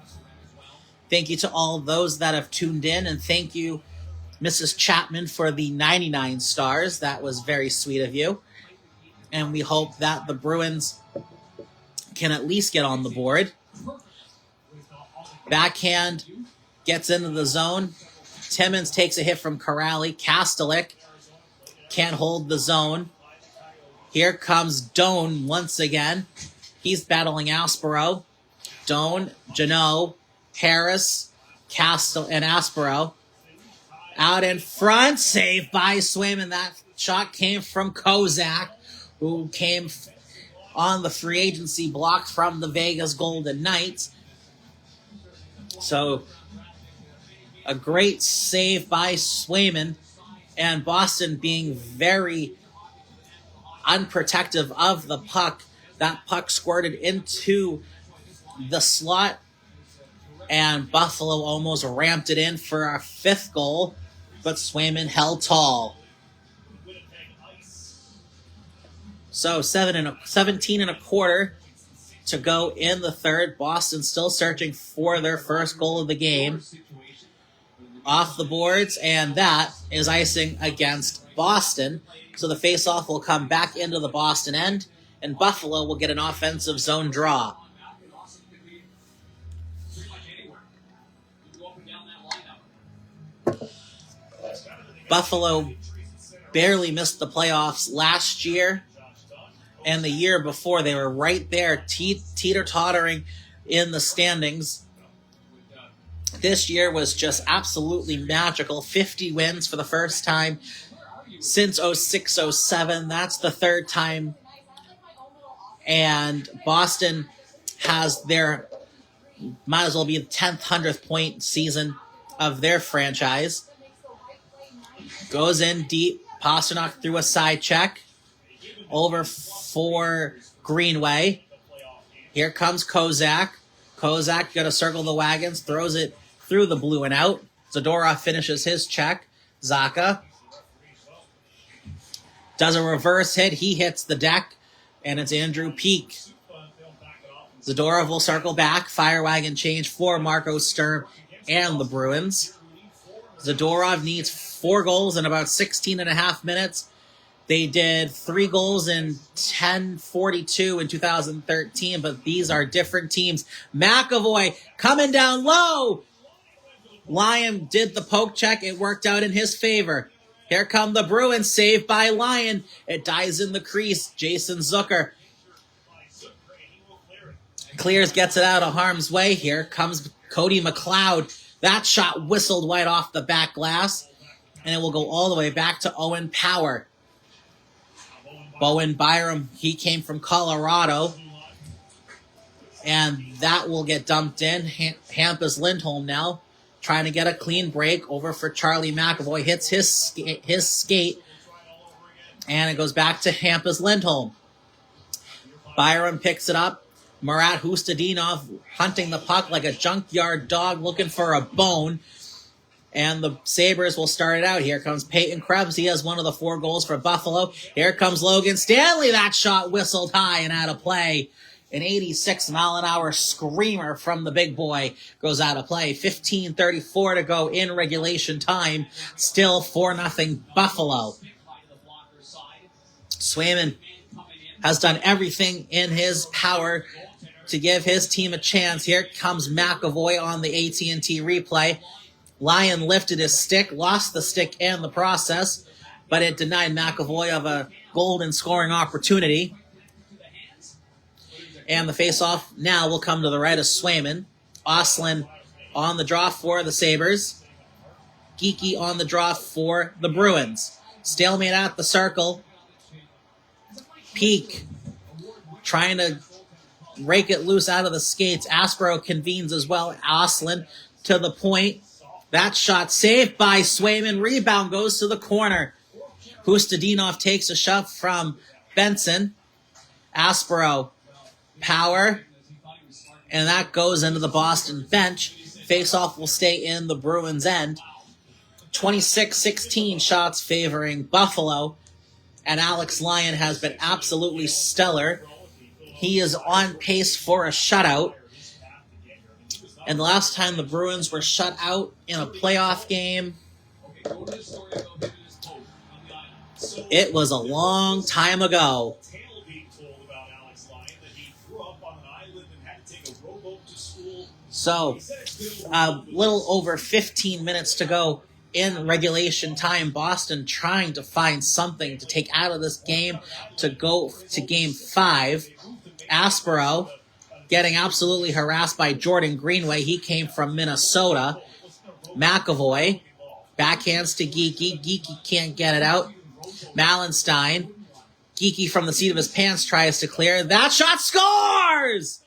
Thank you to all those that have tuned in, and thank you, Mrs. Chapman, for the 99 stars. That was very sweet of you. And we hope that the Bruins can at least get on the board. Backhand gets into the zone. Timmins takes a hit from Kuraly. Kastelik can't hold the zone. Here comes Doan once again. He's battling Aspero. Doan, Janot, Harris, and Aspero. Out in front, saved by Swayman. That shot came from Kozak, who came on the free agency block from the Vegas Golden Knights. So a great save by Swayman, and Boston being very unprotective of the puck. That puck squirted into the slot, and Buffalo almost ramped it in for our 5th goal, but Swayman held tall. So 17 and a quarter to go in the third. Boston still searching for their first goal of the game. Off the boards, and that is icing against Boston. So the faceoff will come back into the Boston end, and Buffalo will get an offensive zone draw. Buffalo barely missed the playoffs last year, and the year before they were right there, teeter-tottering in the standings. This year was just absolutely magical. 50 wins for the first time since 06-07. That's the third time. And Boston has their, might as well be the 10th, 100th point season of their franchise. Goes in deep. Pasternak threw a side check over for Greenway. Here comes Kozak. Kozak going to circle the wagons, throws it through the blue and out. Zadorov finishes his check. Zacha does a reverse hit. He hits the deck, and it's Andrew Peak. Zadorov will circle back. Fire wagon change for Marco Sturm and the Bruins. Zadorov needs 4 goals in about 16 and a half minutes. They did 3 goals in 10:42 in 2013, but these are different teams. McAvoy coming down low. Lyon did the poke check. It worked out in his favor. Here come the Bruins, saved by Lyon. It dies in the crease. Jason Zucker clears, gets it out of harm's way. Here comes Cody McLeod. That shot whistled right off the back glass, and it will go all the way back to Owen Power. Bowen Byram, he came from Colorado, and that will get dumped in. Hampus Lindholm now trying to get a clean break over for Charlie McAvoy. Hits his skate, and it goes back to Hampus Lindholm. Byram picks it up. Marat Hustadinov hunting the puck like a junkyard dog looking for a bone. And the Sabres will start it out. Here comes Peyton Krebs. He has one of the 4 goals for Buffalo. Here comes Logan Stanley. That shot whistled high and out of play. An 86-mile-an-hour screamer from the big boy goes out of play. 15:34 to go in regulation time. Still 4-0 Buffalo. Swayman has done everything in his power to give his team a chance. Here comes McAvoy on the AT&T replay. Lyon lifted his stick, lost the stick in the process, but it denied McAvoy of a golden scoring opportunity. And the faceoff now will come to the right of Swayman. Oslin on the draw for the Sabres. Geeky on the draw for the Bruins. Stalemate at the circle. Peak trying to rake it loose out of the skates. Aspero convenes as well. Oslin to the point. That shot saved by Swayman. Rebound goes to the corner. Hustadinov takes a shove from Benson. Aspero, Power, and that goes into the Boston bench. Faceoff will stay in the Bruins' end. 26-16 shots favoring Buffalo, and Alex Lyon has been absolutely stellar. He is on pace for a shutout. And the last time the Bruins were shut out in a playoff game, it was a long time ago. So, a little over 15 minutes to go in regulation time. Boston trying to find something to take out of this game to go to game 5. Aspero getting absolutely harassed by Jordan Greenway. He came from Minnesota. McAvoy backhands to Geeky. Geeky can't get it out. Malenstein. Geeky from the seat of his pants tries to clear. That shot scores!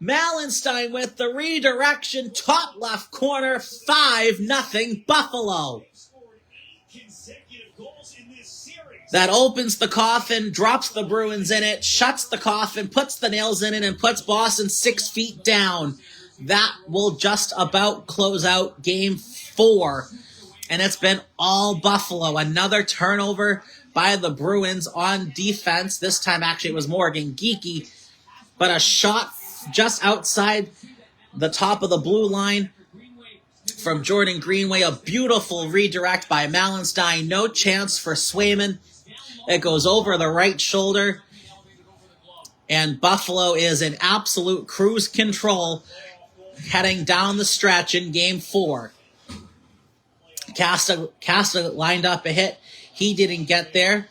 Malenstein with the redirection. Top left corner. 5-0 Buffalo. That opens the coffin, drops the Bruins in it, shuts the coffin, puts the nails in it, and puts Boston 6 feet down. That will just about close out Game 4. And it's been all Buffalo. Another turnover by the Bruins on defense. This time, actually, it was Morgan Geeky. But a shot just outside the top of the blue line from Jordan Greenway. A beautiful redirect by Malenstein. No chance for Swayman. It goes over the right shoulder. And Buffalo is in absolute cruise control heading down the stretch in Game 4. Casta lined up a hit. He didn't get there.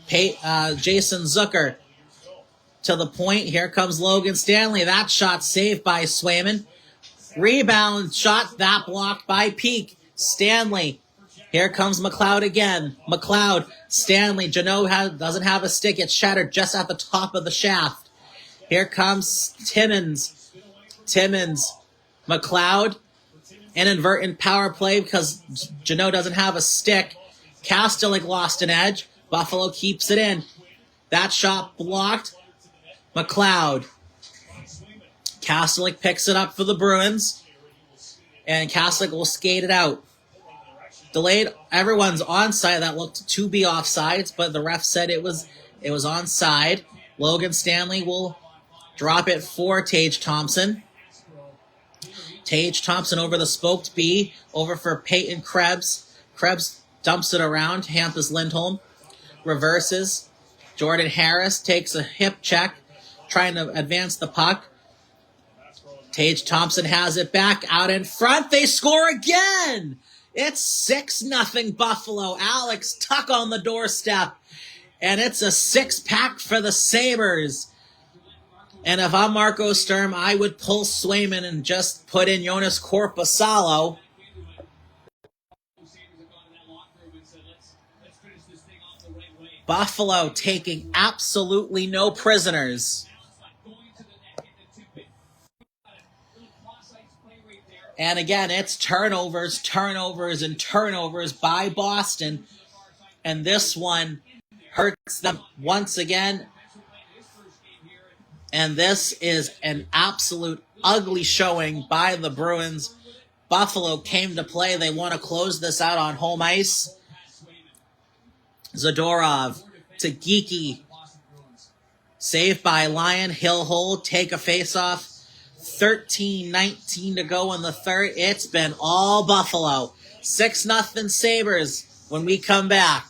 Jason Zucker to the point. Here comes Logan Stanley. That shot saved by Swayman. Rebound shot, that blocked by Peak. Stanley. Here comes McLeod again. McLeod, Stanley. Janot doesn't have a stick. It's shattered just at the top of the shaft. Here comes Timmins. McLeod. Inadvertent power play because Janot doesn't have a stick. Kastelik lost an edge. Buffalo keeps it in. That shot blocked. McLeod. Kastelik picks it up for the Bruins. And Kastelik will skate it out. Delayed. Everyone's onside. That looked to be offsides, but the ref said it was onside. Logan Stanley will drop it for Tage Thompson. Tage Thompson over the spoked B. Over for Peyton Krebs. Krebs dumps it around. Hampus Lindholm reverses. Jordan Harris takes a hip check, trying to advance the puck. Tage Thompson has it back out in front. They score again. It's 6-0 Buffalo. Alex Tuck on the doorstep. And it's a 6-pack for the Sabres. And if I'm Marco Sturm, I would pull Swayman and just put in Jonas Korpisalo. Buffalo taking absolutely no prisoners. And again, it's turnovers by Boston. And this one hurts them once again. And this is an absolute ugly showing by the Bruins. Buffalo came to play. They want to close this out on home ice. Zadorov to Geeky. Saved by Lyon. Hill-Hold take a face-off. 13-19 to go in the third. It's been all Buffalo. 6-0 Sabres when we come back.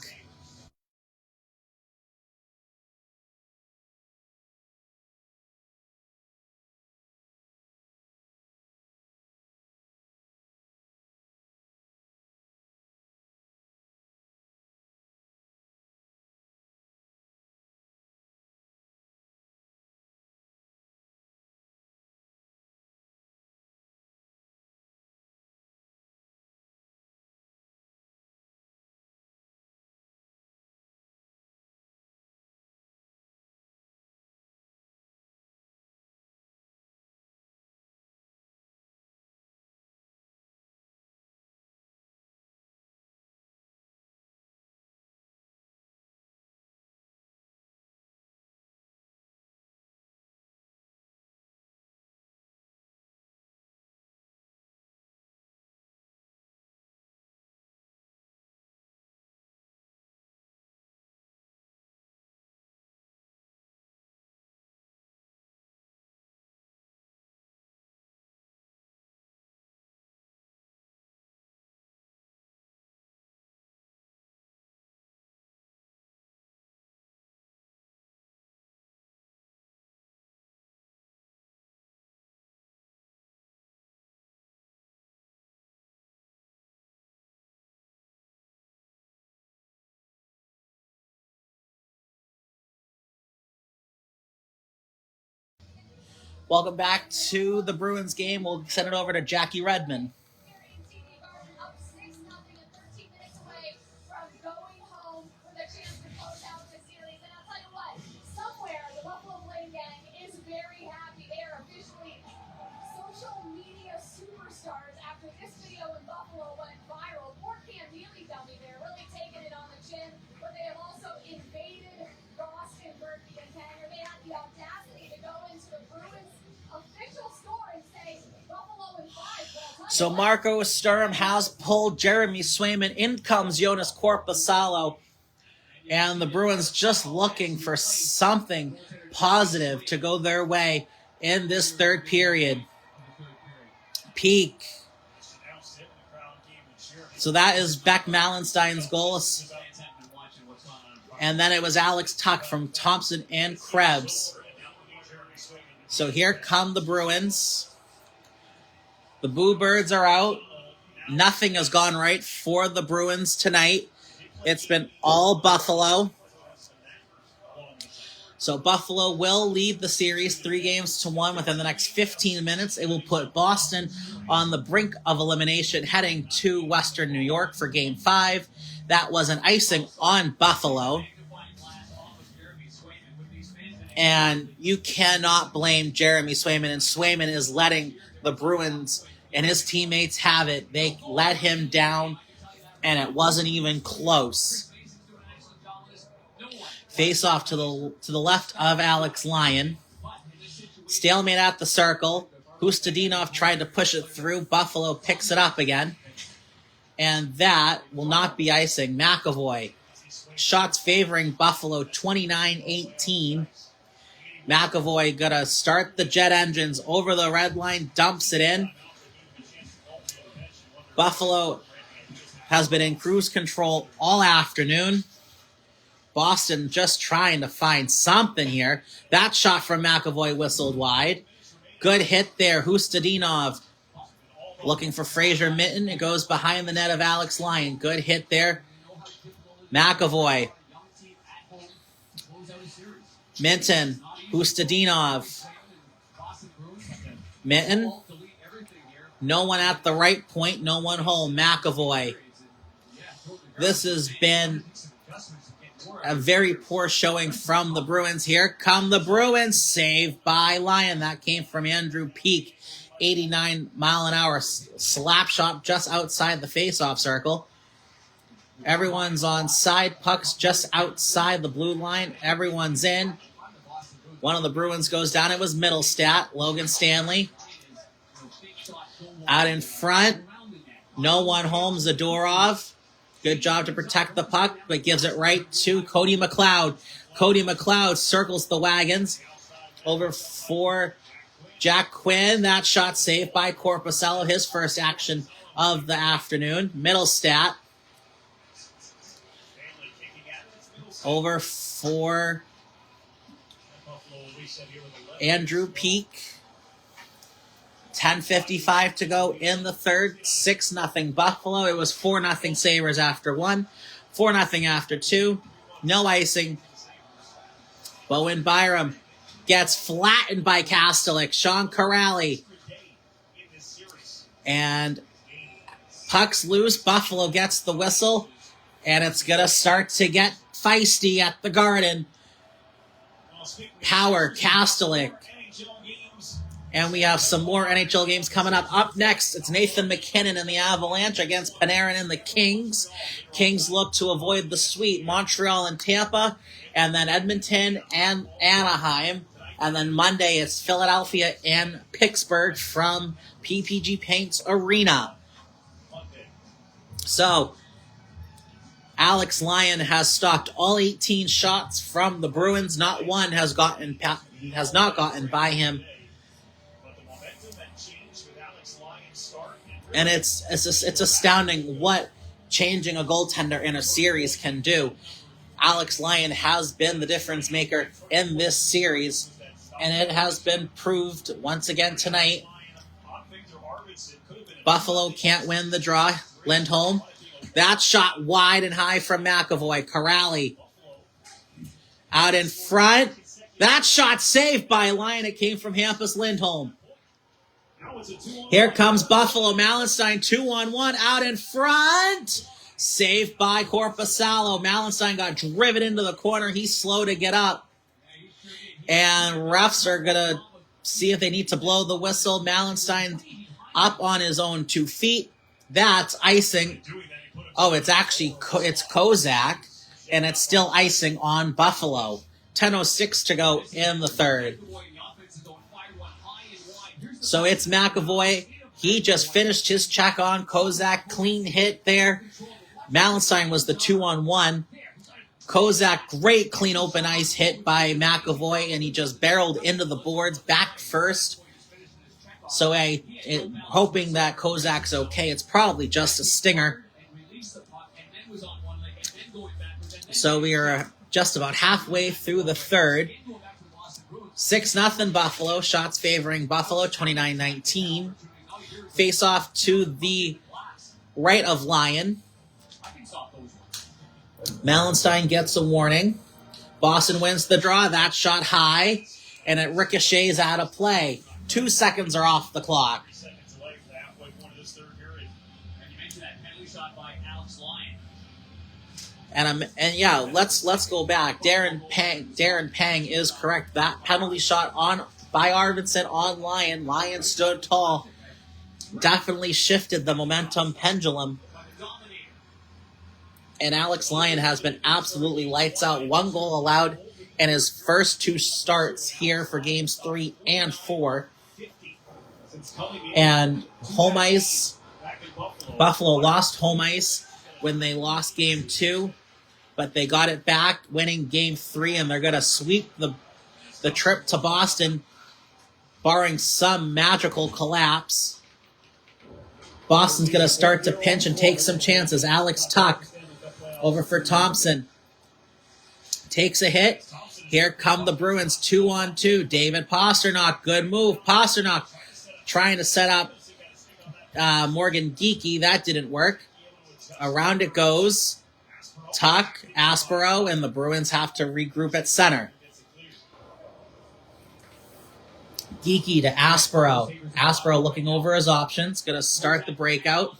Welcome back to the Bruins game. We'll send it over to Jackie Redmond. So Marco Sturm has pulled Jeremy Swayman. In comes Jonas Korpisalo. And the Bruins just looking for something positive to go their way in this third period. Peak. So that is Beck Malenstein's goal. And then it was Alex Tuck from Thompson and Krebs. So here come the Bruins. The Boo Birds are out. Nothing has gone right for the Bruins tonight. It's been all Buffalo. So Buffalo will lead the series 3-1 within the next 15 minutes. It will put Boston on the brink of elimination, heading to Western New York for Game 5. That was an icing on Buffalo. And you cannot blame Jeremy Swayman. And Swayman is letting the Bruins and his teammates have it. They let him down, and it wasn't even close. Face off to the left of Alex Lyon. Stalemate at the circle. Hustadinov tried to push it through. Buffalo picks it up again. And that will not be icing. McAvoy. Shots favoring Buffalo 29-18. McAvoy gonna start the jet engines over the red line. Dumps it in. Buffalo has been in cruise control all afternoon. Boston just trying to find something here. That shot from McAvoy whistled wide. Good hit there. Hustadinov looking for Fraser Minton. It goes behind the net of Alex Lyon. Good hit there. McAvoy. Minton. Hustadinov. Minton. No one at the right point. No one home. McAvoy. This has been a very poor showing from the Bruins. Here come the Bruins. Saved by Lyon. That came from Andrew Peak. 89-mile-an-hour slap shot just outside the face-off circle. Everyone's on side. Puck's just outside the blue line. Everyone's in. One of the Bruins goes down. It was Middlestat. Logan Stanley. Out in front. No one home. Zadorov. Good job to protect the puck, but gives it right to Cody McLeod. Cody McLeod circles the wagons. Over for Jack Quinn. That shot saved by Korpisalo. His first action of the afternoon. Middlestat. Over for Andrew Peak. 10:55 to go in the third. 6-0 Buffalo. It was 4-0 Sabres after 1. 4-0 after 2. No icing. Bowen Byram gets flattened by Kastelik. Sean Kuraly. And pucks loose. Buffalo gets the whistle. And it's going to start to get feisty at the Garden. Power, Kastelik. And we have some more NHL games coming up. Up next, it's Nathan McKinnon and the Avalanche against Panarin and the Kings. Kings look to avoid the sweep. Montreal and Tampa, and then Edmonton and Anaheim. And then Monday, it's Philadelphia and Pittsburgh from PPG Paints Arena. So, Alex Lyon has stopped all 18 shots from the Bruins. Not one has not gotten by him. And it's astounding what changing a goaltender in a series can do. Alex Lyon has been the difference maker in this series, and it has been proved once again tonight. Buffalo can't win the draw. Lindholm. That shot wide and high from McAvoy. Kuraly out in front. That shot saved by Lyon. It came from Hampus Lindholm. Here comes Buffalo. Malenstein 2-on-1 out in front. Saved by Korpisalo. Malenstein got driven into the corner. He's slow to get up. And refs are going to see if they need to blow the whistle. Malenstein up on his own 2 feet. That's icing. Oh, it's Kozak. And it's still icing on Buffalo. 10:06 to go in the third. So it's McAvoy. He just finished his check on Kozak. Clean hit there. Malenstein was the 2-on-1. Kozak, great clean open ice hit by McAvoy, and he just barreled into the boards, back first. So hoping that Kozak's okay. It's probably just a stinger. So we are just about halfway through the third. 6-0 Buffalo. Shots favoring Buffalo, 29-19. Face off to the right of Lyon. Malenstein gets a warning. Boston wins the draw. That shot high, and it ricochets out of play. 2 seconds are off the clock. And yeah, let's go back. Darren Pang is correct. That penalty shot by Arvidsson on Lyon. Lyon stood tall. Definitely shifted the momentum pendulum. And Alex Lyon has been absolutely lights out. 1 goal allowed in his first 2 starts here for games 3 and 4. And home ice, Buffalo lost home ice when they lost game 2, but they got it back, winning game 3, and they're going to sweep the trip to Boston, barring some magical collapse. Boston's going to start to pinch and take some chances. Alex Tuck over for Thompson. Takes a hit. Here come the Bruins, 2-on-2. David Pastrnak, good move. Pastrnak trying to set up Morgan Geekie. That didn't work. Around it goes. Tuck, Aspero, and the Bruins have to regroup at center. Geekie to Aspero. Aspero looking over his options. Going to start the breakout.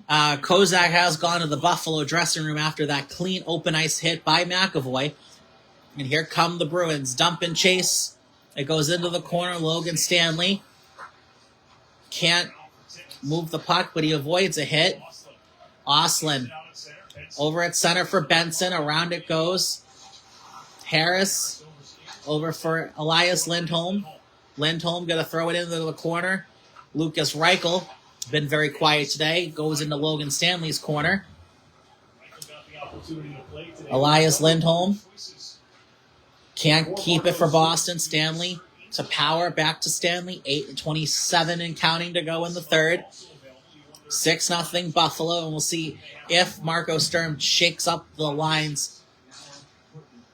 Kozak has gone to the Buffalo dressing room after that clean open ice hit by McAvoy. And here come the Bruins. Dump and chase. It goes into the corner. Logan Stanley can't move the puck, but he avoids a hit. Oslin over at center for Benson. Around it goes. Harris over for Elias Lindholm. Lindholm going to throw it into the corner. Lucas Reichel, been very quiet today, goes into Logan Stanley's corner. Elias Lindholm can't keep it for Boston. Stanley to Power, back to Stanley. 8:27 and counting to go in the third. 6-0 Buffalo, and we'll see if Marco Sturm shakes up the lines.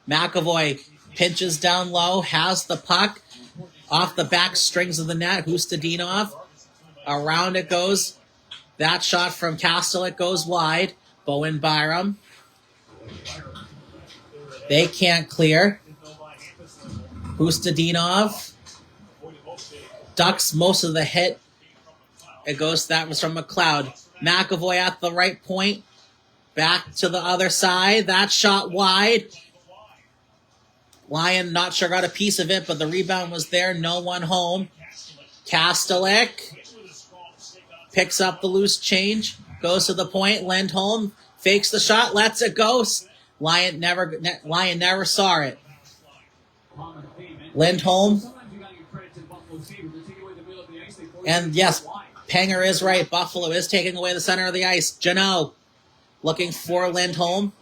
McAvoy pinches down low, has the puck off the back strings of the net. Hustadinov. Around it goes. That shot from Kastelik goes wide. Bowen Byram. They can't clear. Hustadinov ducks most of the hit. It goes, that was from McLeod. McAvoy at the right point. Back to the other side. That shot wide. Lyon, not sure got a piece of it, but the rebound was there. No one home. Kastelik picks up the loose change. Goes to the point. Lindholm fakes the shot. Lets it go. Lyon never saw it. Lindholm. And yes, Panger is right. Buffalo is taking away the center of the ice. Janot looking for Lindholm.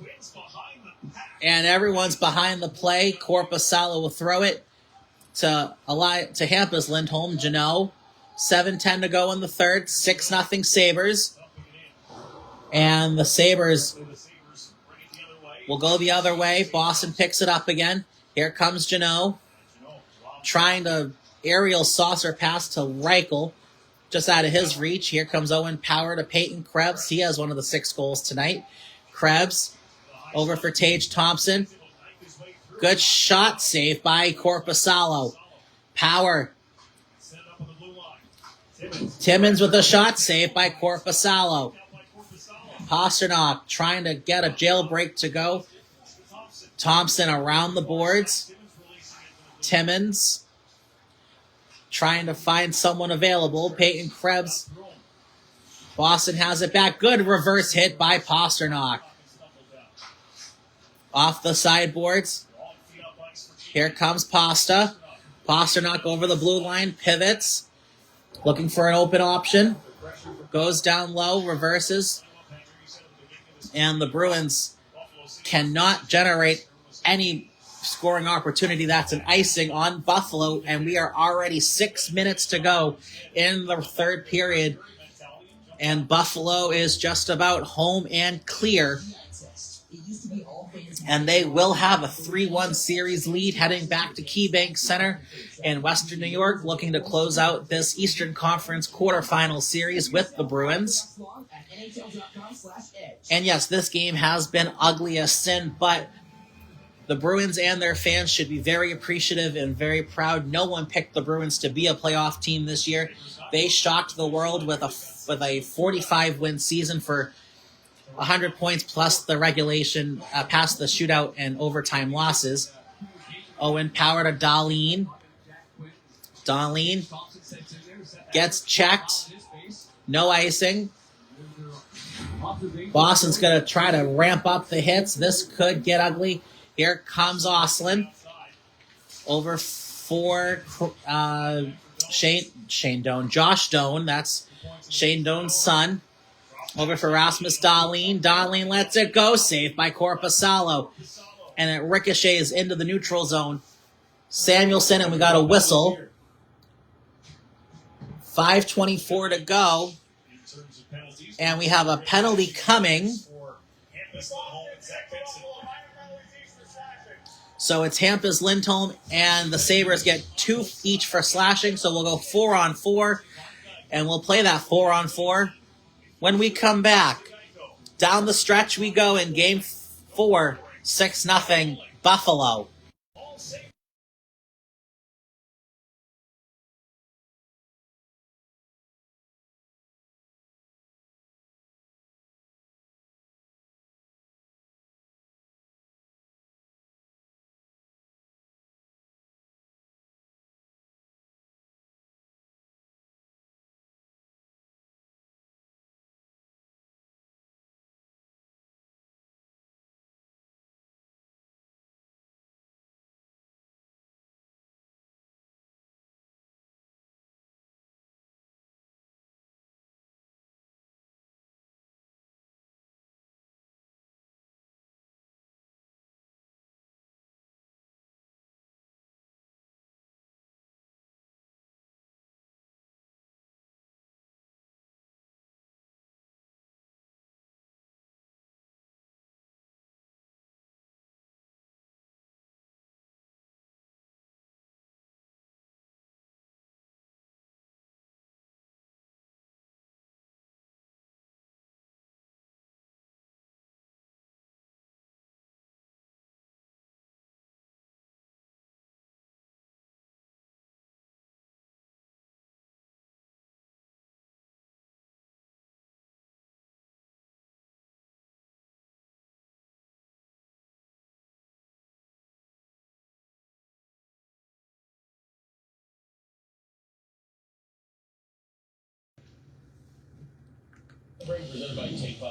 And everyone's behind the play. Korpisalo will throw it to Hampus Lindholm. Janot. 7:10 to go in the third. 6-0 Sabres. And the Sabres will go the other way. Boston picks it up again. Here comes Janot. Trying to aerial saucer pass to Reichel. Just out of his reach. Here comes Owen Power to Peyton Krebs. He has one of the 6 goals tonight. Krebs over for Tage Thompson. Good shot save by Korpisalo. Power. Timmins with a shot save by Korpisalo. Pastrnak trying to get a jailbreak to go. Thompson around the boards. Timmins trying to find someone available. Peyton Krebs. Boston has it back. Good reverse hit by Pastrnak. Off the sideboards. Here comes Pasta. Pastrnak over the blue line. Pivots. Looking for an open option. Goes down low. Reverses. And the Bruins cannot generate any scoring opportunity. That's an icing on Buffalo, and we are already 6 minutes to go in the third period, and Buffalo is just about home and clear, and they will have a 3-1 series lead heading back to KeyBank Center in Western New York, looking to close out this Eastern Conference quarterfinal series with the Bruins. And yes, this game has been ugly as sin, but the Bruins and their fans should be very appreciative and very proud. No one picked the Bruins to be a playoff team this year. They shocked the world with a 45-win season for 100 points plus the regulation, past the shootout and overtime losses. Owen Power to Dahlin. Dahlin gets checked. No icing. Boston's going to try to ramp up the hits. This could get ugly. Here comes Oslin. Over for Shane Doan. Josh Doan. That's Shane Doan's son. Over for Rasmus Dahlin. Dahlin lets it go. Saved by Korpisalo. And it ricochets into the neutral zone. Samuelson, and we got a whistle. 5:24 to go. And we have a penalty coming. So it's Hampus Lindholm, and the Sabres get 2 each for slashing. So we'll go 4-on-4, and we'll play that 4-on-4 when we come back. Down the stretch we go in Game 4, 6-0 Buffalo.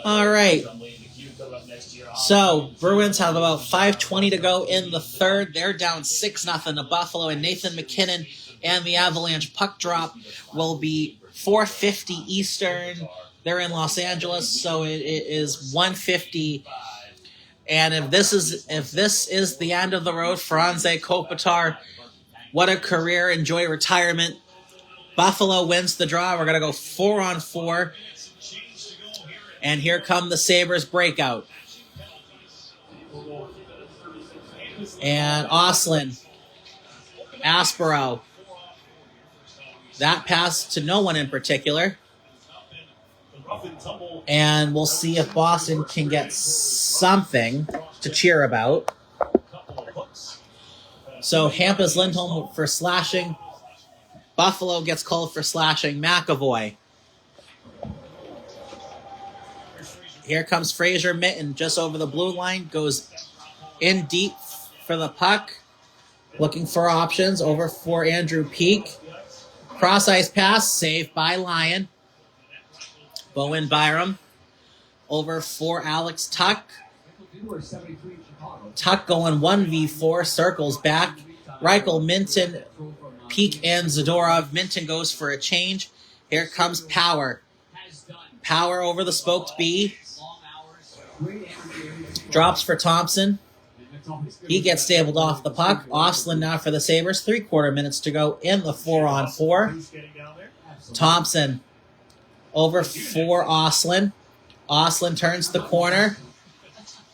All right. So, Bruins have about 5:20 to go in the third. They're down 6-0 to Buffalo, and Nathan McKinnon and the Avalanche puck drop will be 4:50 Eastern. They're in Los Angeles, so it is 1:50. And if this is the end of the road for Anze Kopitar, what a career! Enjoy retirement. Buffalo wins the draw. We're gonna go 4-on-4. And here come the Sabres breakout. And Oslin. Aspero. That pass to no one in particular. And we'll see if Boston can get something to cheer about. So Hampus Lindholm for slashing. Buffalo gets called for slashing. McAvoy. Here comes Fraser Mitten just over the blue line. Goes in deep for the puck. Looking for options. Over for Andrew Peak. Cross-ice pass. Saved by Lyon. Bowen Byram. Over for Alex Tuck. Tuck going 1v4. Circles back. Reichel, Minton, Peak, and Zadorov. Minton goes for a change. Here comes Power. Power over the spoked B. Drops for Thompson. He gets stabled off the puck. Ostlund now for the Sabres. 3/4 minutes to go in the 4-on-4. Thompson over for Ostlund. Ostlund turns the corner.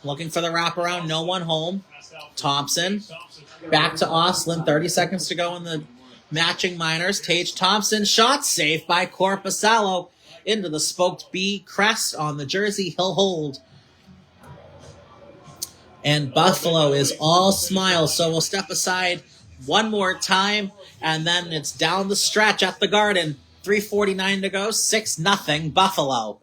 Looking for the wraparound. No one home. Thompson. Back to Ostlund. 30 seconds to go in the matching minors. Tage Thompson. Shot saved by Korpisalo into the spoked B crest on the jersey. He'll hold. And Buffalo is all smiles. So we'll step aside one more time. And then it's down the stretch at the Garden. 3:49 to go. 6-0 Buffalo.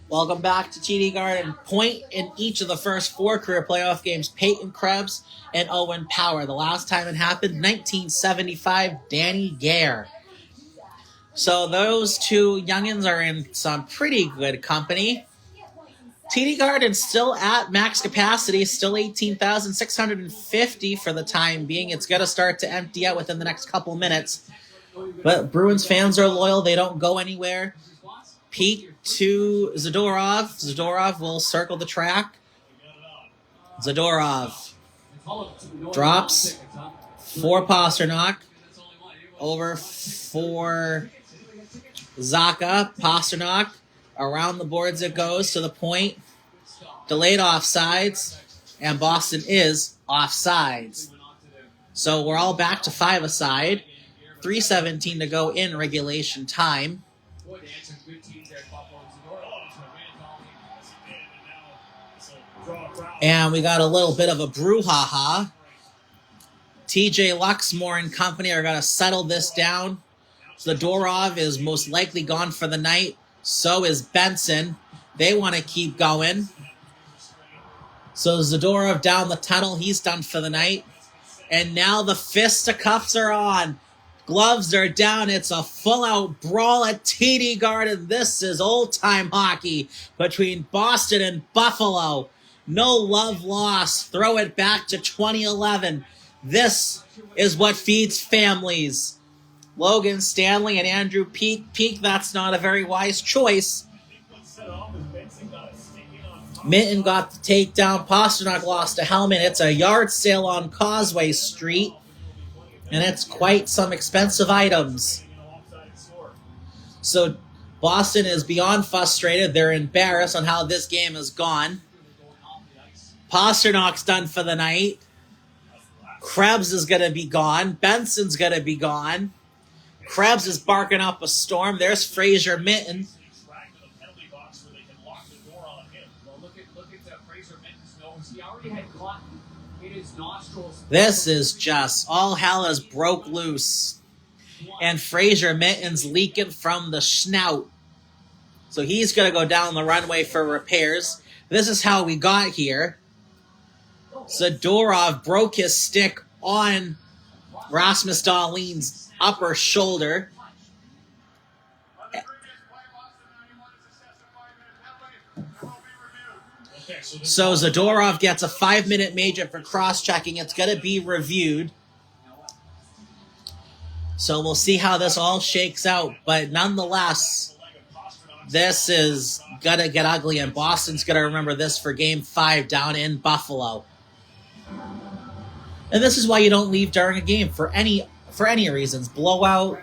Welcome back to TD Garden. Point in each of the first 4 career playoff games, Peyton Krebs and Owen Power. The last time it happened, 1975, Danny Gare. So those two youngins are in some pretty good company. TD Garden still at max capacity, still 18,650 for the time being. It's going to start to empty out within the next couple minutes. But Bruins fans are loyal. They don't go anywhere. Peek to Zadorov. Zadorov will circle the track. Zadorov drops for Pasternak. Over for Zacha. Pasternak. Around the boards it goes to the point. Delayed offsides. And Boston is offsides. So we're all back to 5-a-side. 3:17 to go in regulation time. And we got a little bit of a brouhaha. TJ Luxmore and company are going to settle this down. Zadorov is most likely gone for the night. So is Benson. They want to keep going. So Zadorov down the tunnel. He's done for the night. And now the fisticuffs are on. Gloves are down. It's a full-out brawl at TD Garden. This is old-time hockey between Boston and Buffalo. No love lost. Throw it back to 2011. This is what feeds families. Logan Stanley and Andrew Peek. Peek, that's not a very wise choice. Minton got the takedown. Pasternak lost a helmet. It's a yard sale on Causeway Street. And it's quite some expensive items. So Boston is beyond frustrated. They're embarrassed on how this game has gone. Pasternak's done for the night. Krebs is going to be gone. Benson's going to be gone. Krebs is barking up a storm. There's Fraser Minton. This is just all hell has broke loose. And Fraser Minton's leaking from the snout. So he's going to go down the runway for repairs. This is how we got here. Zadorov broke his stick on Rasmus Dahlin's upper shoulder. So Zadorov gets a 5-minute major for cross-checking. It's going to be reviewed. So we'll see how this all shakes out. But nonetheless, this is going to get ugly, and Boston's going to remember this for Game 5 down in Buffalo. And this is why you don't leave during a game for any reasons. Blowout,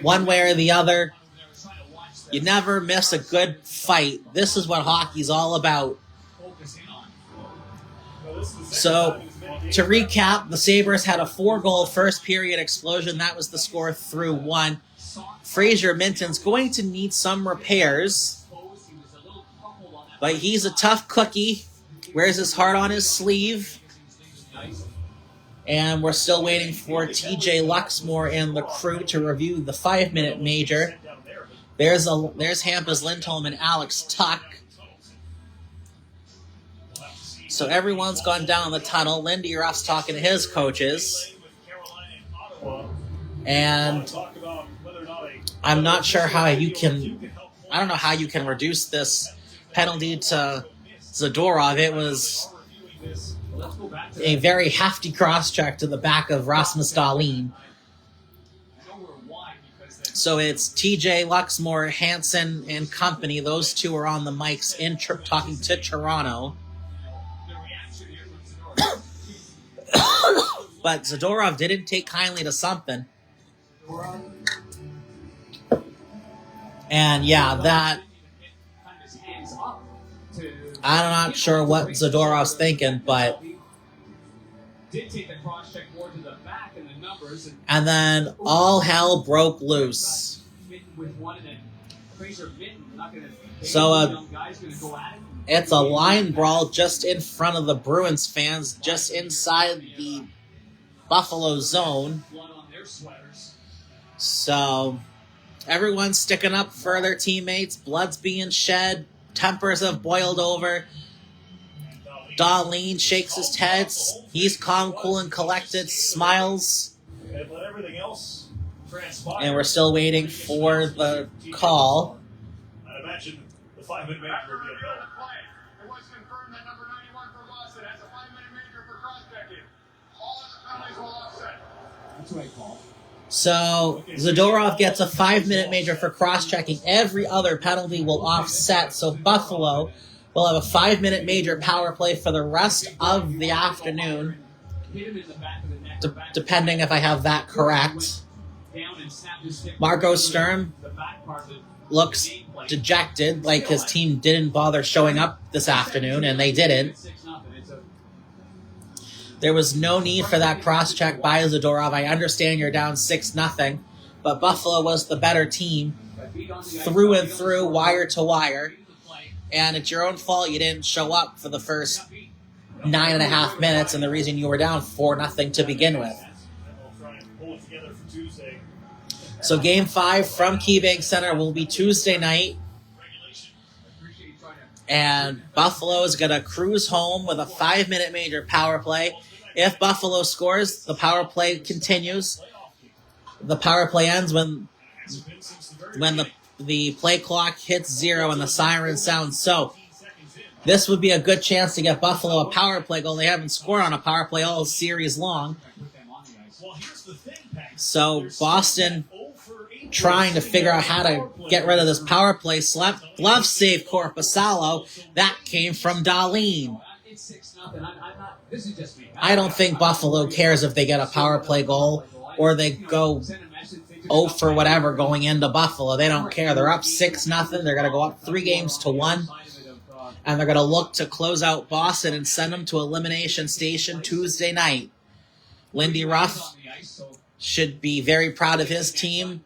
one way or the other. You never miss a good fight. This is what hockey's all about. So, to recap, the Sabres had a 4-goal first period explosion. That was the score through 1. Fraser Minton's going to need some repairs, but he's a tough cookie. Wears his heart on his sleeve. And we're still waiting for TJ Luxmore and the crew to review the 5-minute major. There's Hampus Lindholm and Alex Tuck. So everyone's gone down the tunnel. Lindy Ruff's talking to his coaches. And I'm not sure how you can... I don't know how you can reduce this penalty to Zadorov. It was a very hefty cross-check to the back of Rasmus Dahlin. So it's TJ Luxmore, Hansen, and company. Those two are on the mics talking to Toronto. But Zadorov didn't take kindly to something. And yeah, that... I'm not sure what Zadorov's thinking, but... And then all hell broke loose. So it's a line brawl just in front of the Bruins fans, just inside the Buffalo zone. So everyone's sticking up for their teammates. Blood's being shed. Tempers have boiled over. Dahlin shakes his head. He's calm, cool, and collected. Smiles. And we're still waiting for the call. I'd imagine the 5-minute major would be a bell. It was confirmed that number 91 for Boston has a 5-minute major for cross-checking. All of the penalties will offset. That's what I call. So Zadorov gets a 5-minute major for cross-checking. Every other penalty will offset. So Buffalo will have a 5-minute major power play for the rest of the afternoon, depending if I have that correct. Marco Sturm looks dejected, like his team didn't bother showing up this afternoon, and they didn't. There was no need for that cross-check by Zadorov. I understand you're down 6-0, but Buffalo was the better team through and through, wire to wire. And it's your own fault you didn't show up for the first 9.5 minutes, and the reason you were down 4-0 to begin with. So Game 5 from KeyBank Center will be Tuesday night. And Buffalo is going to cruise home with a 5-minute major power play. If Buffalo scores, the power play continues. The power play ends when the play clock hits 0 and the siren sounds. So this would be a good chance to get Buffalo a power play goal. They haven't scored on a power play all series long. So Boston trying to figure out how to get rid of this power play. Glove save Korpisalo. That came from Dahlin. I don't think Buffalo cares if they get a power play goal or they go 0 for whatever going into Buffalo. They don't care. They're up 6-0. They're going to go up 3-1. And they're going to look to close out Boston and send them to Elimination Station Tuesday night. Lindy Ruff should be very proud of his team.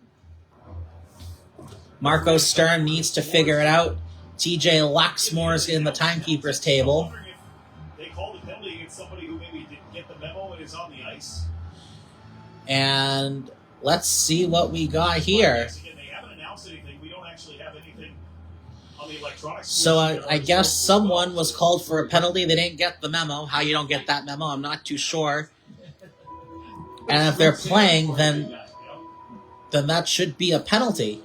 Marco Sturm needs to figure it out. TJ Luxmore's in the timekeeper's table. They called a penalty against somebody who maybe didn't get the memo and is on the ice. And let's see what we got here. They haven't announced anything. We don't actually have anything on the electronics. So I guess someone was called for a penalty. They didn't get the memo. How you don't get that memo, I'm not too sure. And if they're playing, then that should be a penalty.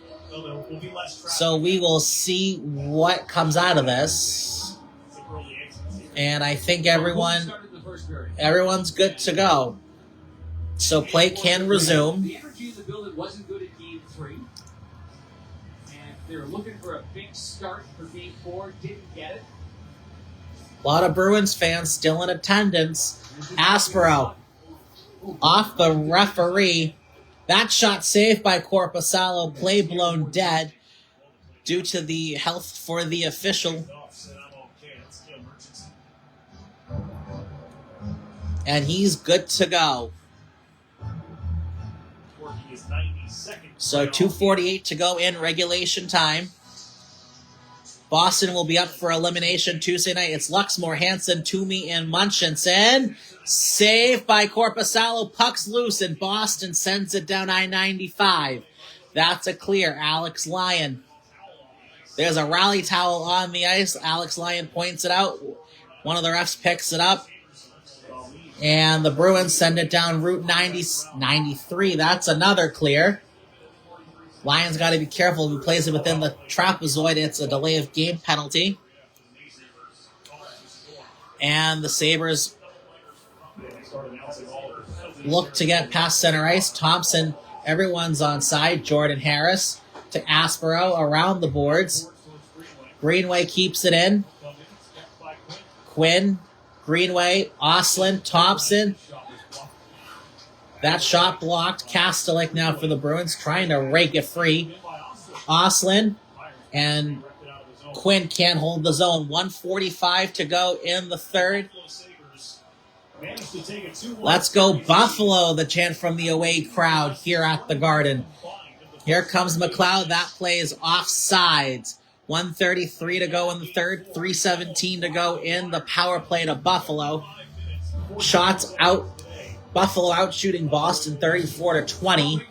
So we will see what comes out of this. And I think everyone's good to go. So play can resume. The energy in the building wasn't good at Game 3. And they were looking for a big start for Game 4. Didn't get it. A lot of Bruins fans still in attendance. Aspero off the referee. That shot saved by Korpisalo. Play blown dead due to the health for the official. And he's good to go. So 2:48 to go in regulation time. Boston will be up for elimination Tuesday night. It's Luxmore, Hansen, Toomey, and Munchausen. Saved by Korpisalo. Puck's loose, and Boston sends it down I-95. That's a clear. Alex Lyon. There's a rally towel on the ice. Alex Lyon points it out. One of the refs picks it up. And the Bruins send it down Route 93. That's another clear. Lyon's got to be careful. If he plays it within the trapezoid, it's a delay of game penalty. And the Sabres look to get past center ice. Thompson, everyone's on side. Jordan Harris to Aspero around the boards. Greenway keeps it in. Quinn, Greenway, Oslin, Thompson. That shot blocked. Kastelik now for the Bruins, trying to rake it free. Oslin and Quinn can't hold the zone. 1:45 to go in the third. Let's go Buffalo, the chant from the away crowd here at the Garden. Here comes McLeod. That play is offsides. 1:33 to go in the third. 3:17 to go in the power play to Buffalo. Shots out. Buffalo out shooting Boston 34-20.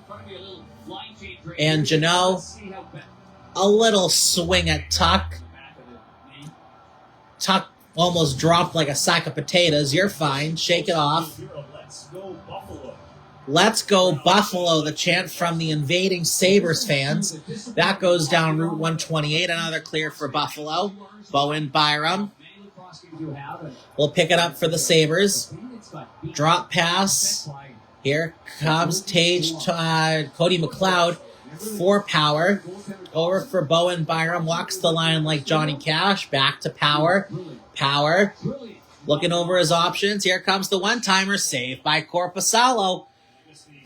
And Janot, a little swing at Tuck. Tuck almost dropped like a sack of potatoes. You're fine. Shake it off. Let's go Buffalo, the chant from the invading Sabres fans. That goes down Route 128. Another clear for Buffalo. Bowen Byram will pick it up for the Sabres. Drop pass. Here comes Tage, Cody McLeod for Power. Over for Bowen Byram. Walks the line like Johnny Cash. Back to Power. Power. Looking over his options. Here comes the one-timer. Saved by Korpisalo.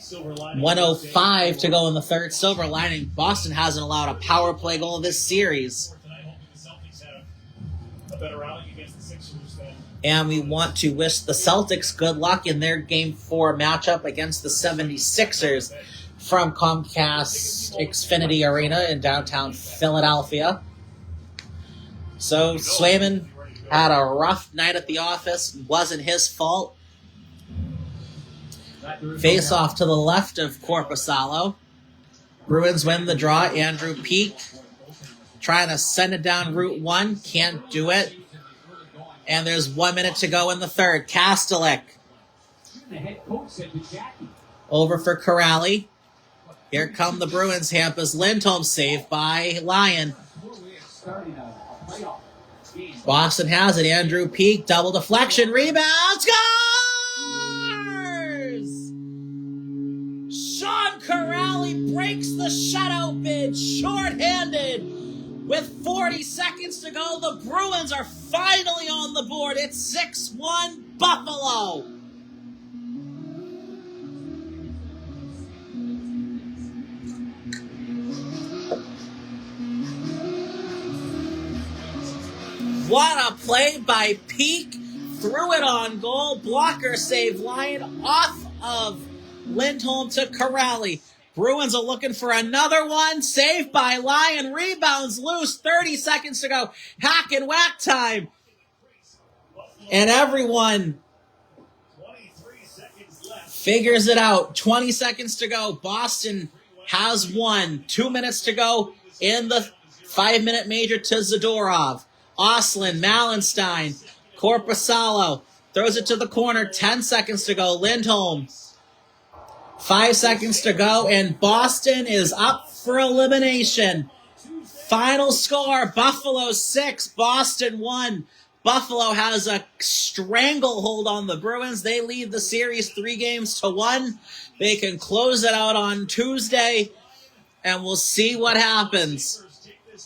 1:05 to go in the third. Silver lining. Boston hasn't allowed a power play goal this series. And we want to wish the Celtics good luck in their Game 4 matchup against the 76ers from Comcast Xfinity Arena in downtown Philadelphia. So Swayman had a rough night at the office. Wasn't his fault. Face off to the left of Korpisalo. Bruins win the draw. Andrew Peak trying to send it down Route 1. Can't do it. And there's 1 minute to go in the third. Kastelik. Over for Kuraly. Here come the Bruins. Hampus Lindholm saved by Lyon. Boston has it. Andrew Peak. Double deflection. Rebound. Scores! Sean Kuraly breaks the shutout bid. Short-handed. With 40 seconds to go, the Bruins are finally on the board. It's 6-1 Buffalo. What a play by Peak. Threw it on goal. Blocker save. Lyon off of Lindholm to Kuraly. Bruins are looking for another one. Saved by Lyon. Rebounds loose. 30 seconds to go. Hack and whack time. And everyone figures it out. 20 seconds to go. Boston has won. 2 minutes to go in the 5-minute major to Zadorov. Oslin, Malenstein, Korpisalo throws it to the corner. 10 seconds to go. Lindholm. 5 seconds to go, and Boston is up for elimination. Final score, Buffalo 6, Boston 1. Buffalo has a stranglehold on the Bruins. They lead the series 3-1. They can close it out on Tuesday, and we'll see what happens.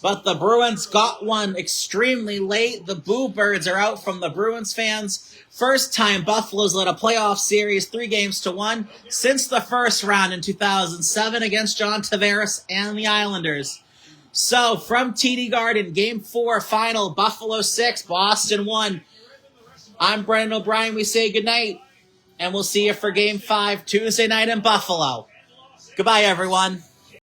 But the Bruins got one extremely late. The Boo Birds are out from the Bruins fans. First time Buffalo's led a playoff series 3-1 since the first round in 2007 against John Tavares and the Islanders. So, from TD Garden, Game 4 final, Buffalo 6, Boston 1. I'm Brendan O'Brien. We say goodnight, and we'll see you for Game 5 Tuesday night in Buffalo. Goodbye, everyone.